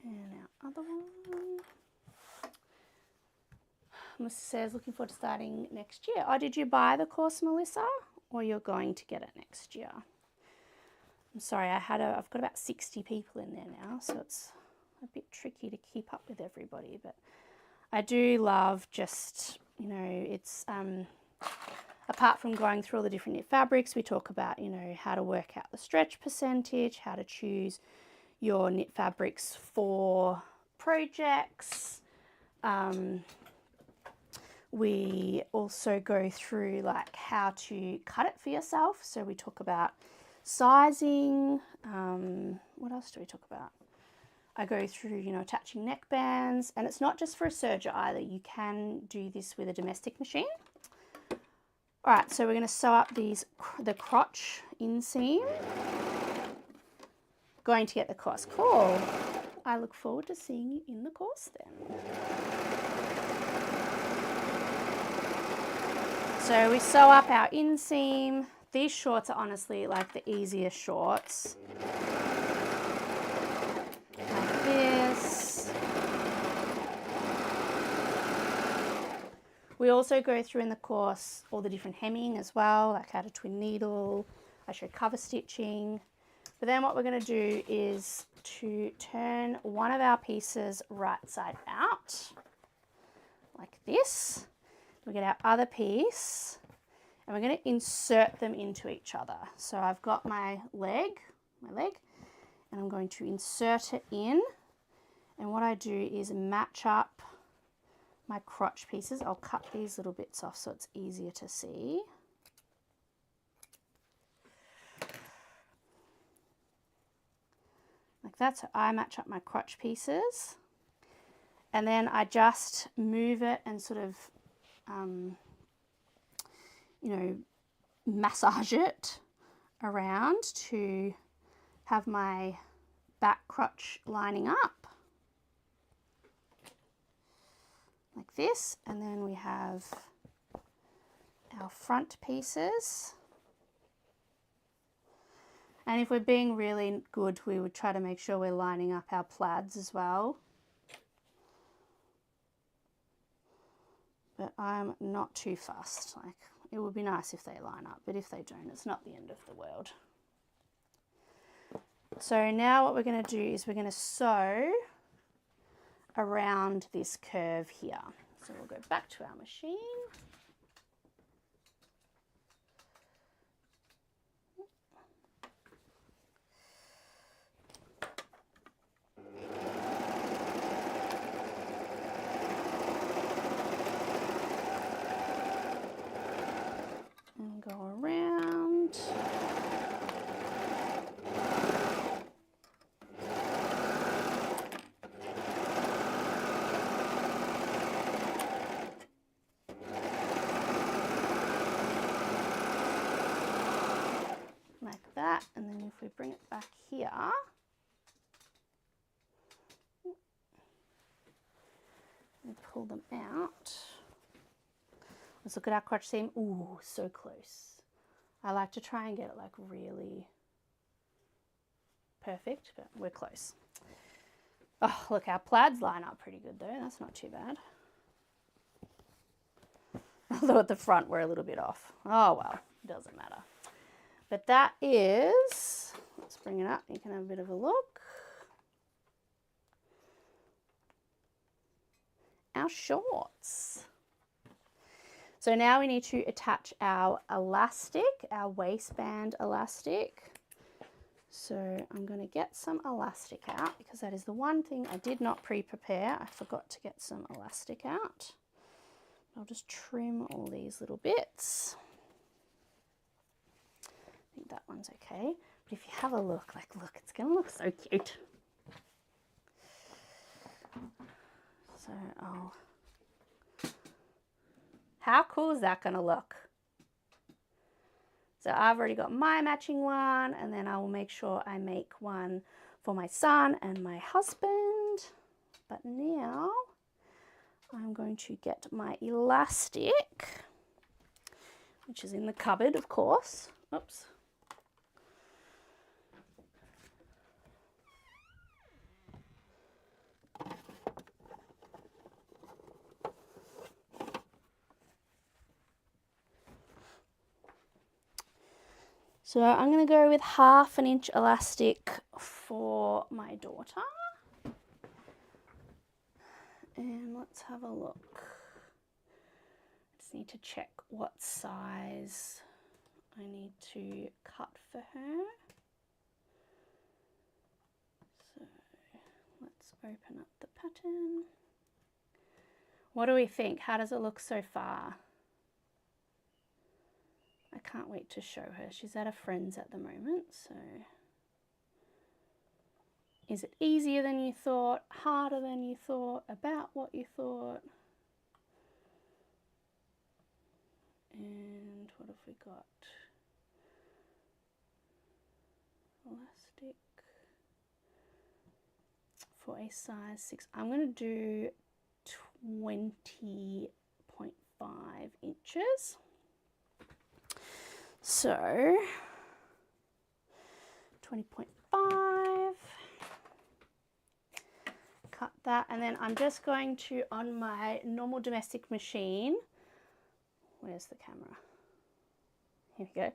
And our other one. Melissa says, looking forward to starting next year. Oh, did you buy the course, Melissa? Or you're going to get it next year? I'm sorry, I've got about 60 people in there now, so it's a bit tricky to keep up with everybody, but I do love just, you know, it's, apart from going through all the different knit fabrics, we talk about, you know, how to work out the stretch percentage, how to choose your knit fabrics for projects. We also go through like how to cut it for yourself. So we talk about sizing. What else do we talk about? I go through, you know, attaching neckbands, and it's not just for a serger either. You can do this with a domestic machine. Alright, so we're going to sew up the crotch inseam. Going to get the course. Cool. I look forward to seeing you in the course then. So we sew up our inseam. These shorts are honestly like the easiest shorts. Like this. We also go through in the course all the different hemming as well, like how to twin needle. I show cover stitching. But then what we're going to do is to turn one of our pieces right side out, like this. We get our other piece and we're going to insert them into each other. So I've got my leg, and I'm going to insert it in. And what I do is match up my crotch pieces. I'll cut these little bits off so it's easier to see. Like that, so I match up my crotch pieces. And then I just move it and sort of, you know, massage it around to have my back crotch lining up. Like this. And then we have our front pieces. And if we're being really good, we would try to make sure we're lining up our plaids as well. But I'm not too fussed. Like, it would be nice if they line up, but if they don't, it's not the end of the world. So now what we're going to do is we're going to sew around this curve here. So we'll go back to our machine. And go around. Like that, and then if we bring it back here, we pull them out. Let's look at our crotch seam. Ooh, so close. I like to try and get it like really perfect, but we're close. Oh, look, our plaids line up pretty good though. That's not too bad. Although at the front we're a little bit off. Oh well, doesn't matter. But that is, let's bring it up. You can have a bit of a look. Our shorts. So now we need to attach our elastic, our waistband elastic. So I'm going to get some elastic out because that is the one thing I did not pre-prepare. I forgot to get some elastic out. I'll just trim all these little bits. I think that one's okay. But if you have a look, like look, it's going to look so cute. So how cool is that going to look? So I've already got my matching one, and then I will make sure I make one for my son and my husband. But now I'm going to get my elastic, which is in the cupboard, of course. Oops. So I'm going to go with 1/2 inch elastic for my daughter. And let's have a look. I just need to check what size I need to cut for her. So let's open up the pattern. What do we think? How does it look so far? I can't wait to show her. She's at a friend's at the moment, so is it easier than you thought, harder than you thought, about what you thought? And what have we got? Elastic for a size 6. I'm going to do 20.5 inches. So 20.5, cut that, and then I'm just going to, on my normal domestic machine, where's the camera? Here we go.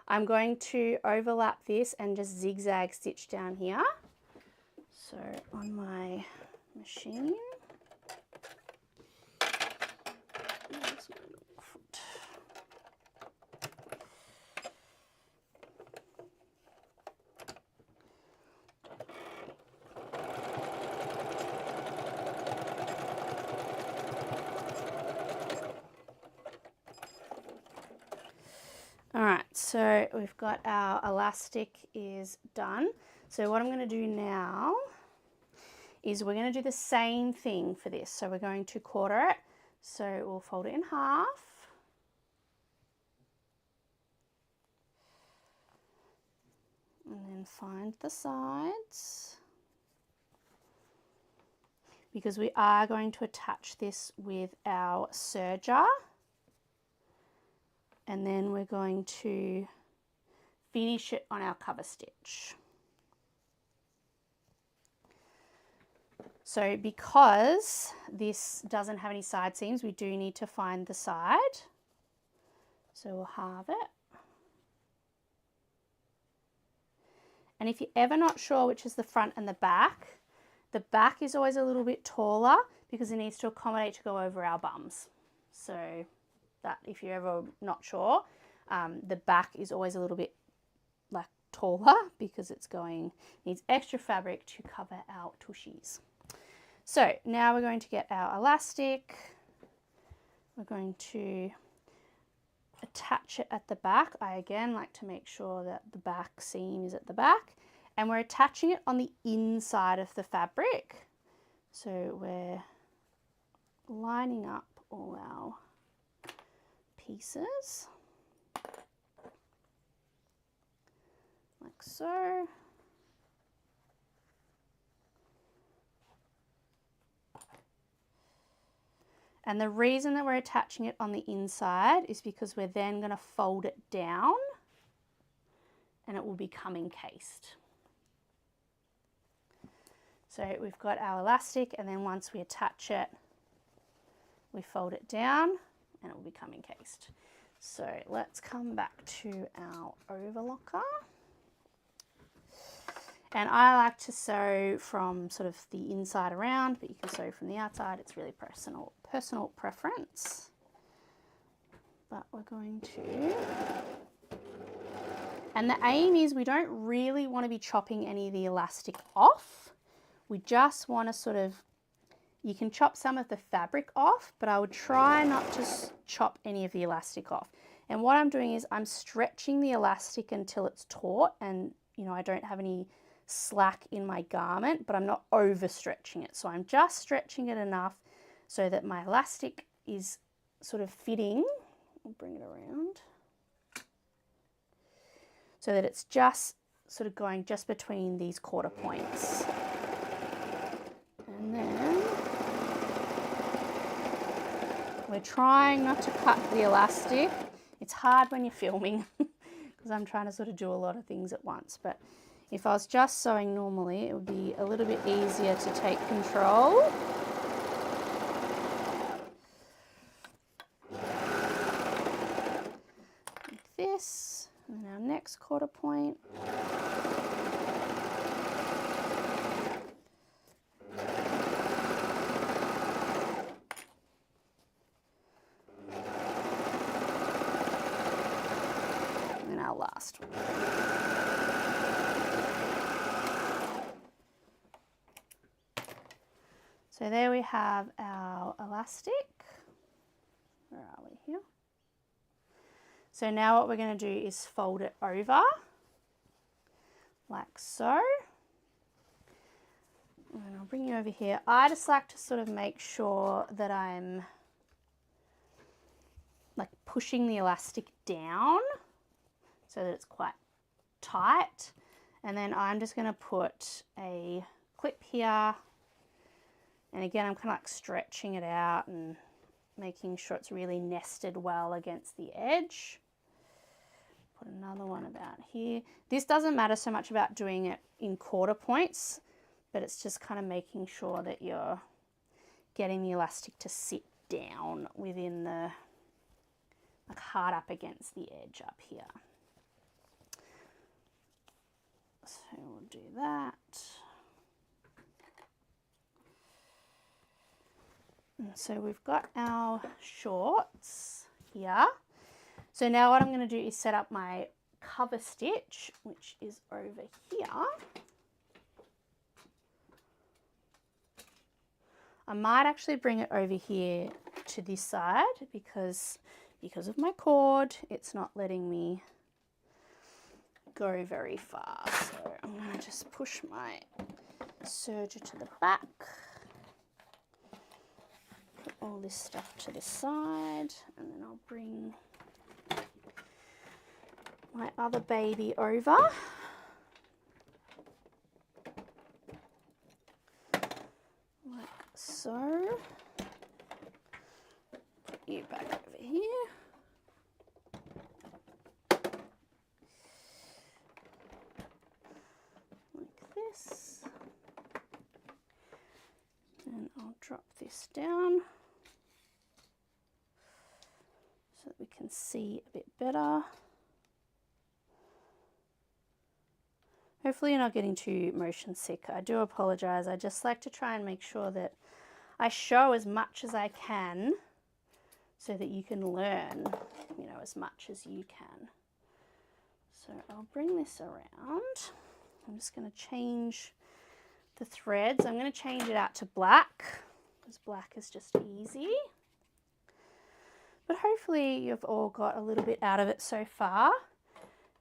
I'm going to overlap this and just zigzag stitch down here. So on my machine, where's my little foot? All right, so we've got our elastic is done. So what I'm going to do now is we're going to do the same thing for this. So we're going to quarter it. So we'll fold it in half. And then find the sides. Because we are going to attach this with our serger. And then we're going to finish it on our cover stitch. So because this doesn't have any side seams, we do need to find the side. So we'll halve it. And if you're ever not sure which is the front and the back is always a little bit taller because it needs to accommodate to go over our bums. So that if you're ever not sure, the back is always a little bit like taller because it's needs extra fabric to cover our tushies. So now we're going to get our elastic. We're going to attach it at the back. I again like to make sure that the back seam is at the back, and we're attaching it on the inside of the fabric. So we're lining up all our pieces like so. And the reason that we're attaching it on the inside is because we're then going to fold it down and it will become encased. So we've got our elastic, and then once we attach it, we fold it down and it will become encased. So let's come back to our overlocker. And I like to sew from sort of the inside around, but you can sew from the outside. It's really personal preference. But we're going to, and the aim is we don't really want to be chopping any of the elastic off. We just want to sort of, you can chop some of the fabric off, but I would try not to chop any of the elastic off. And what I'm doing is I'm stretching the elastic until it's taut and, you know, I don't have any slack in my garment, but I'm not overstretching it. So I'm just stretching it enough so that my elastic is sort of fitting. I'll bring it around. So that it's just sort of going just between these quarter points. And then we're trying not to cut the elastic. It's hard when you're filming because I'm trying to sort of do a lot of things at once, but if I was just sewing normally, it would be a little bit easier to take control. Like this, and then our next quarter point. And then our last one. So there we have our elastic. Where are we here? So now what we're going to do is fold it over like so. And I'll bring you over here. I just like to sort of make sure that I'm like pushing the elastic down so that it's quite tight. And then I'm just going to put a clip here. And again, I'm kind of like stretching it out and making sure it's really nested well against the edge. Put another one about here. This doesn't matter so much about doing it in quarter points, but it's just kind of making sure that you're getting the elastic to sit down within the, like hard up against the edge up here. So we'll do that. And so we've got our shorts here. So now what I'm going to do is set up my cover stitch, which is over here. I might actually bring it over here to this side because of my cord, it's not letting me go very far. So I'm going to just push my serger to the back. Put all this stuff to the side, and then I'll bring my other baby over. Like so. Put you back over here. Like this. And I'll drop this down so that we can see a bit better. Hopefully you're not getting too motion sick. I do apologize. I just like to try and make sure that I show as much as I can so that you can learn, you know, as much as you can. So I'll bring this around. I'm just going to change the threads. I'm going to change it out to black because black is just easy. But hopefully you've all got a little bit out of it so far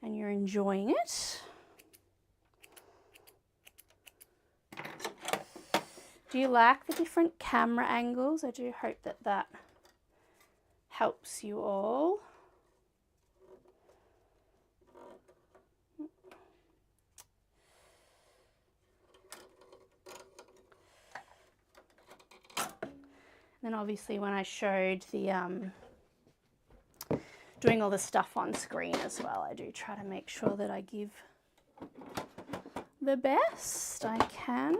and you're enjoying it. Do you like the different camera angles? I do hope that that helps you all. Then obviously when I showed the doing all the stuff on screen as well, I do try to make sure that I give the best I can.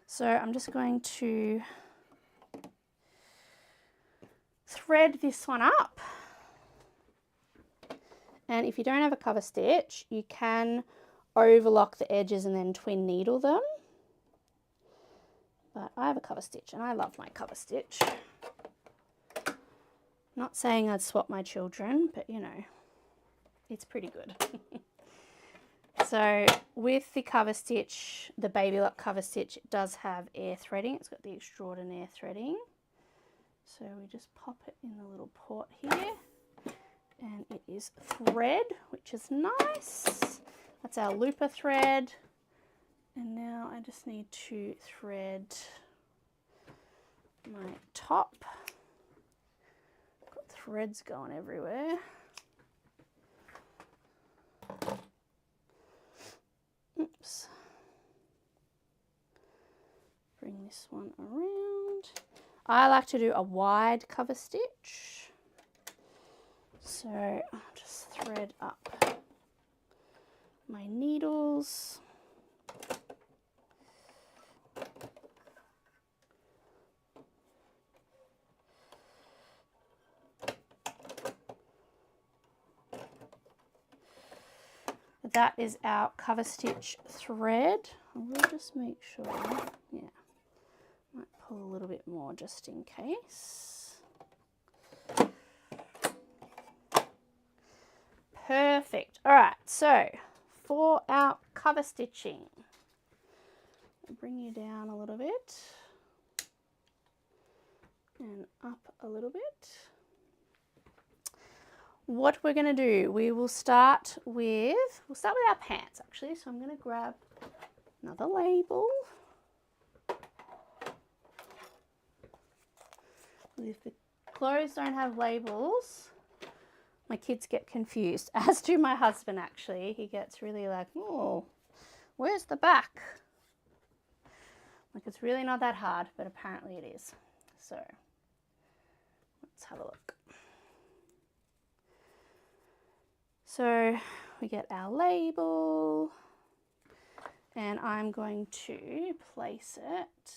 So I'm just going to thread this one up. And if you don't have a cover stitch, you can overlock the edges and then twin needle them. But I have a cover stitch and I love my cover stitch. Not saying I'd swap my children, but you know, it's pretty good. So with the cover stitch, the Baby Lock cover stitch, it does have air threading. It's got the extraordinaire threading. So we just pop it in the little port here. And it is thread, which is nice. That's our looper thread. And now I just need to thread my top. Got threads going everywhere. Oops. Bring this one around. I like to do a wide cover stitch. So I'll just thread up my needles. That is our cover stitch thread. I will just make sure, yeah, might pull a little bit more just in case. Perfect. All right, so for our cover stitching, I'll bring you down a little bit and up a little bit. What we're going to do, we'll start with our pants actually. So I'm going to grab another label with the clothes don't have labels, my kids get confused, as do my husband actually. He gets really like, oh, where's the back? Like, it's really not that hard, but apparently it is. So let's have a look. So we get our label, and I'm going to place it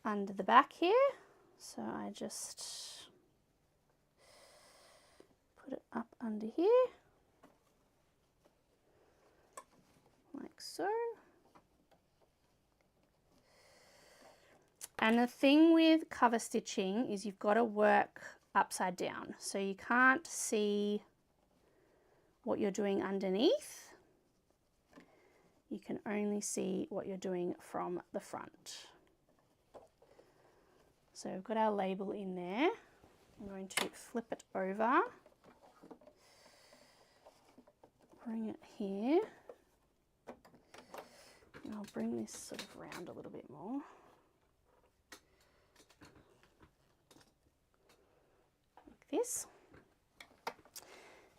under the back here. So I just put it up under here, like so. And the thing with cover stitching is you've got to work upside down, so you can't see what you're doing underneath. You can only see what you're doing from the front. So we've got our label in there. I'm going to flip it over, bring it here, and I'll bring this sort of round a little bit more. Like this.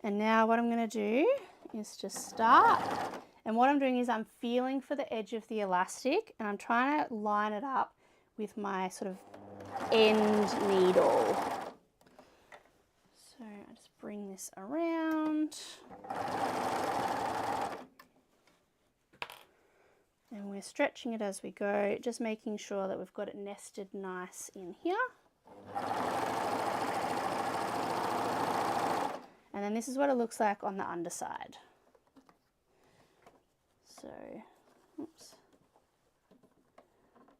And now what I'm going to do is just start, and what I'm doing is I'm feeling for the edge of the elastic, and I'm trying to line it up with my sort of end needle. So I just bring this around, and we're stretching it as we go, just making sure that we've got it nested nice in here. And then this is what it looks like on the underside. So, oops.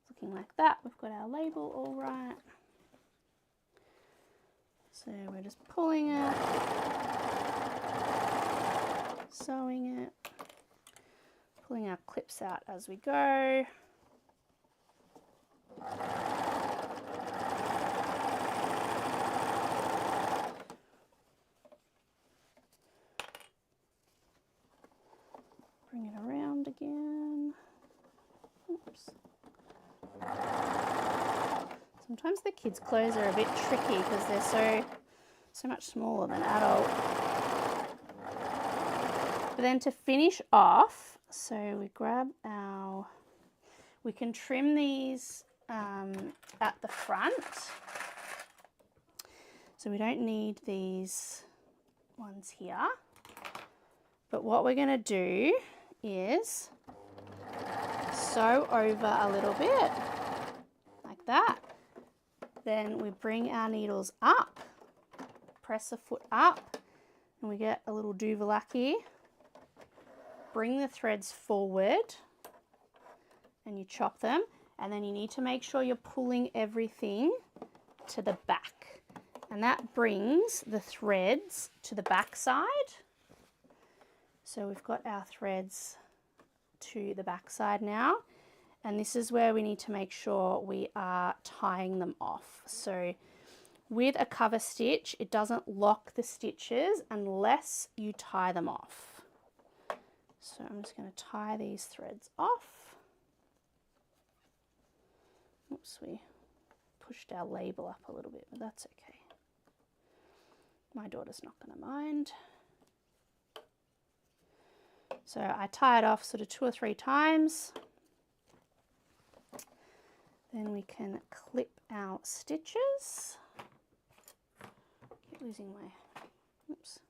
Looking like that. We've got our label all right. So we're just pulling it, sewing it, pulling our clips out as we go. Bring it around again. Oops. Sometimes the kids' clothes are a bit tricky because they're so much smaller than adult. But then to finish off, so we grab we can trim these at the front. So we don't need these ones here. But what we're going to do is sew over a little bit, like that. Then we bring our needles up, press the foot up, and we get a little duvalacky. Bring the threads forward, and you chop them, and then you need to make sure you're pulling everything to the back. And that brings the threads to the back side. So we've got our threads to the back side now, and this is where we need to make sure we are tying them off. So with a cover stitch, it doesn't lock the stitches unless you tie them off. So I'm just going to tie these threads off. Oops, we pushed our label up a little bit, but that's okay. My daughter's not going to mind. So I tie it off sort of 2 or 3 times. Then we can clip our stitches. Keep losing my, oops,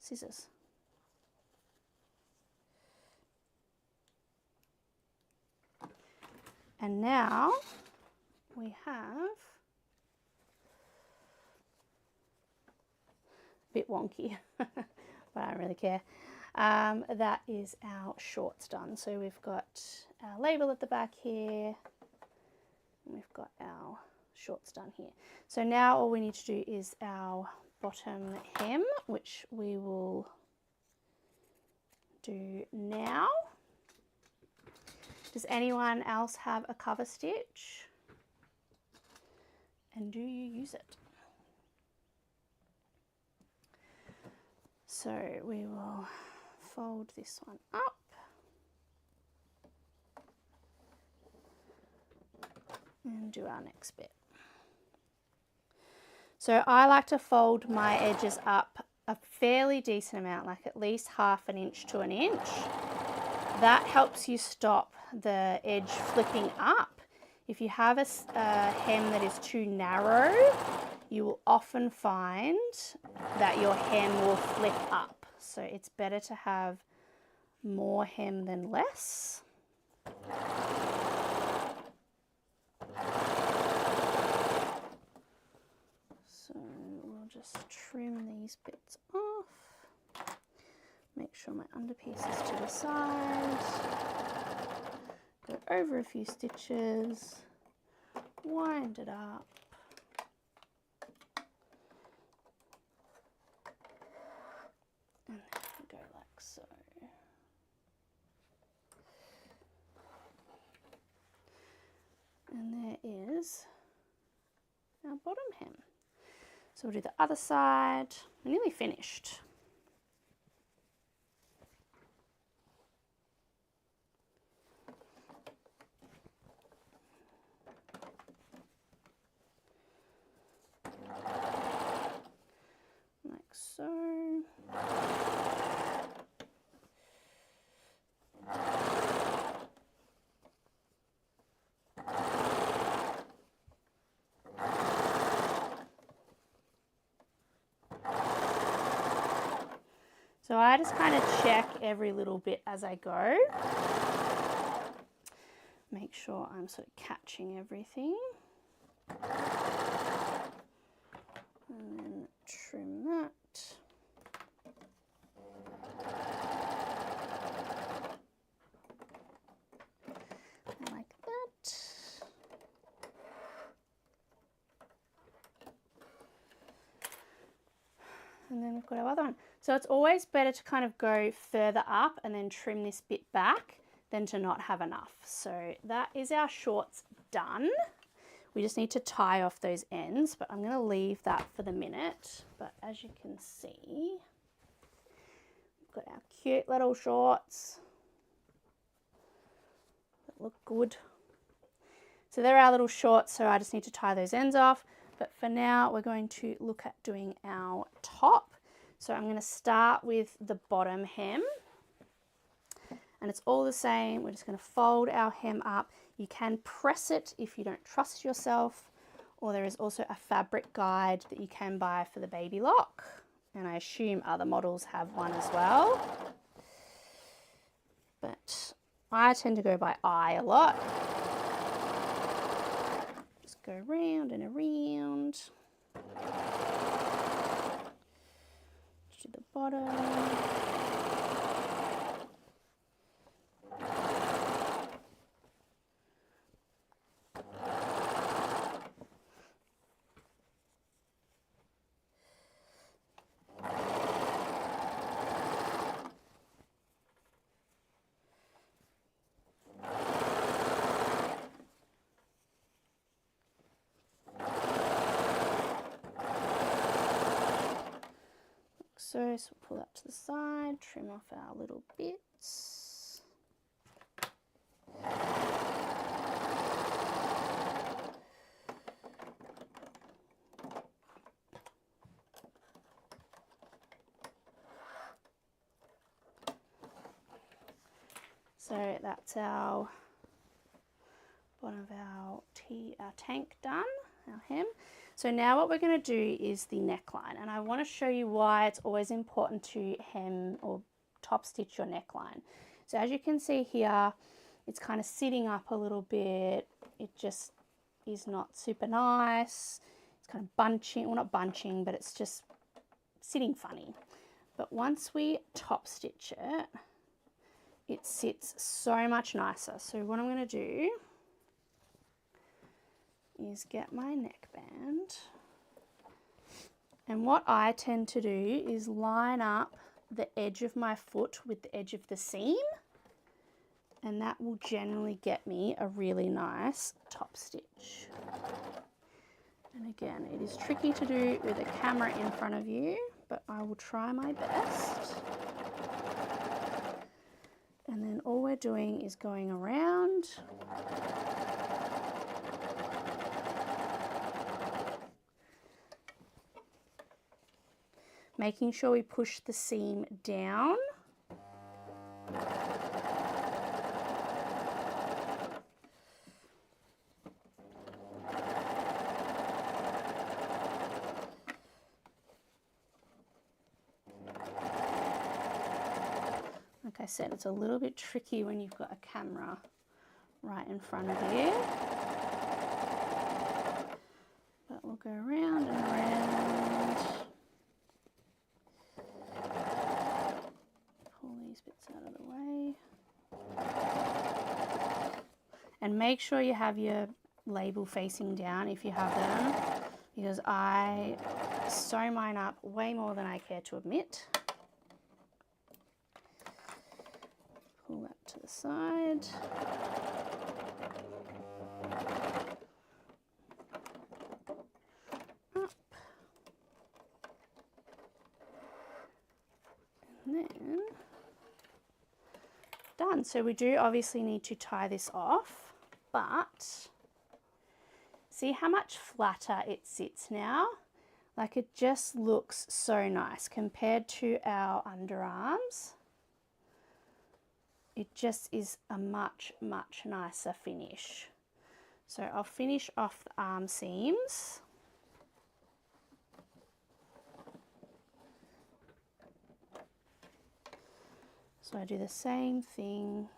scissors. And now we have, a bit wonky, but I don't really care. That is our shorts done. So we've got our label at the back here, and we've got our shorts done here. So now all we need to do is our bottom hem, which we will do now. Does anyone else have a cover stitch? And do you use it? So we will fold this one up. And do our next bit. So I like to fold my edges up a fairly decent amount, like at least ½ inch to 1 inch. That helps you stop the edge flipping up. If you have a hem that is too narrow, you will often find that your hem will flip up. So it's better to have more hem than less. So we'll just trim these bits off. Make sure my underpiece is to the side. Go over a few stitches. Wind it up. And then go like so. And there is our bottom hem. So we'll do the other side. We're nearly finished. Like so. So I just kind of check every little bit as I go. Make sure I'm sort of catching everything. And then trim that. Like that. And then we've got our other one. So it's always better to kind of go further up and then trim this bit back than to not have enough. So that is our shorts done. We just need to tie off those ends, but I'm going to leave that for the minute. But as you can see, we've got our cute little shorts that look good. So they're our little shorts, so I just need to tie those ends off. But for now, we're going to look at doing our top. So I'm going to start with the bottom hem. And it's all the same. We're just going to fold our hem up. You can press it if you don't trust yourself, or there is also a fabric guide that you can buy for the baby lock. And I assume other models have one as well. But I tend to go by eye a lot. Just go round and around. To the bottom. So we'll pull that to the side, trim off our little bits. So that's our bottom of our tank done, our hem. So now what we're going to do is the neckline, and I want to show you why it's always important to hem or top stitch your neckline. So as you can see here, it's kind of sitting up a little bit. It just is not super nice. It's kind of bunching, well not bunching, but it's just sitting funny. But once we top stitch it, it sits so much nicer. So what I'm going to do is get my neckband, and what I tend to do is line up the edge of my foot with the edge of the seam, and that will generally get me a really nice top stitch. And again, it is tricky to do with a camera in front of you, but I will try my best. And then all we're doing is going around making sure we push the seam down. Like I said, it's a little bit tricky when you've got a camera right in front of you. But we'll go round and round. Pull these bits out of the way. And make sure you have your label facing down if you have them, because I sew mine up way more than I care to admit. Pull that to the side. Up. And then done. So we do obviously need to tie this off, but see how much flatter it sits now? Like, it just looks so nice compared to our underarms. It just is a much, much nicer finish. So I'll finish off the arm seams. So I do the same thing.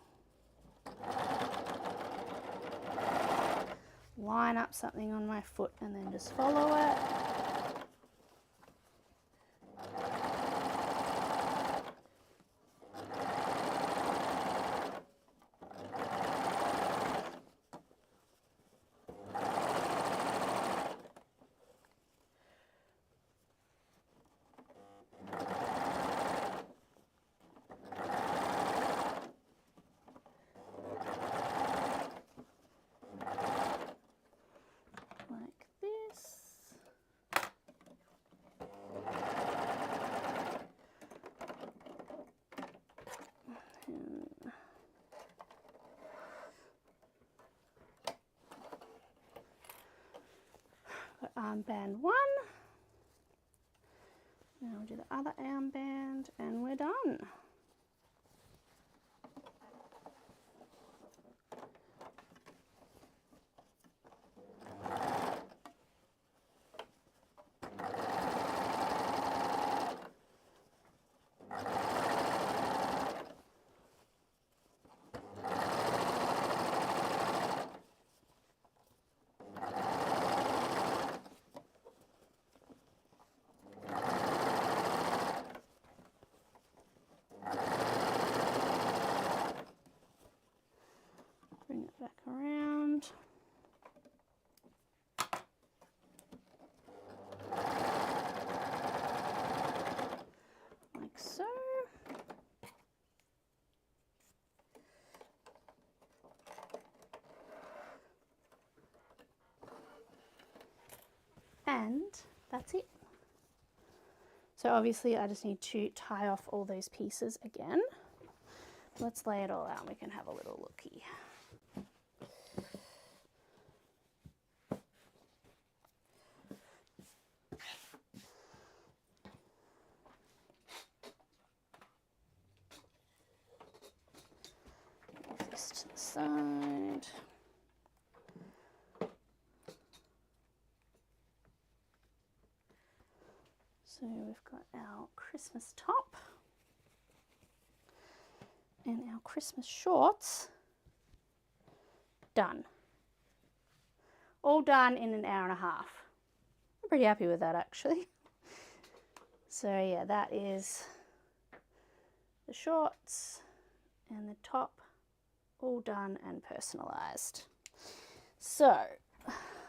Line up something on my foot and then just follow it. Armband 1. Now we'll do the other armband and we're done. Bring it back around. Like so. And that's it. So obviously I just need to tie off all those pieces again. Let's lay it all out and we can have a little looky. Move this to the side. So we've got our Christmas top and our Christmas shorts done. All done in an hour and a half. I'm pretty happy with that actually. So yeah, that is the shorts and the top all done and personalized. So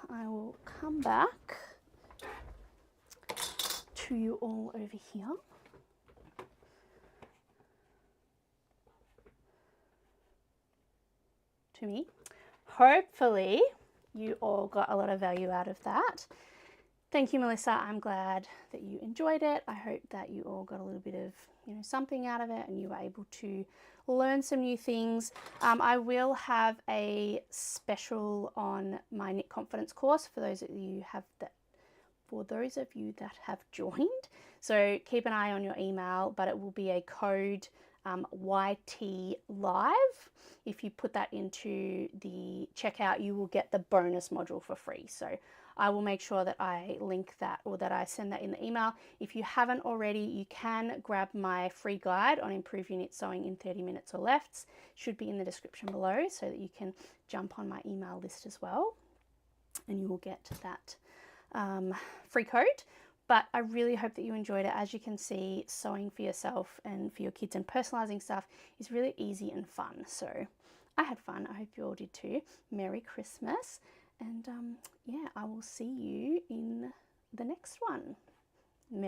I will come back to you all over here. To me. Hopefully you all got a lot of value out of that. Thank you, Melissa. I'm glad that you enjoyed it. I hope that you all got a little bit of, something out of it and you were able to learn some new things. I will have a special on my Knit Confidence course for those of you that have joined. So keep an eye on your email, but it will be a code YT Live. If you put that into the checkout, you will get the bonus module for free. So I will make sure that I link that, or that I send that in the email. If you haven't already, you can grab my free guide on improving knit sewing in 30 minutes or less. Should be in the description below, so that you can jump on my email list as well, and you will get that free code. But I really hope that you enjoyed it. As you can see, sewing for yourself and for your kids and personalizing stuff is really easy and fun. So I had fun. I hope you all did too. Merry Christmas. And yeah, I will see you in the next one.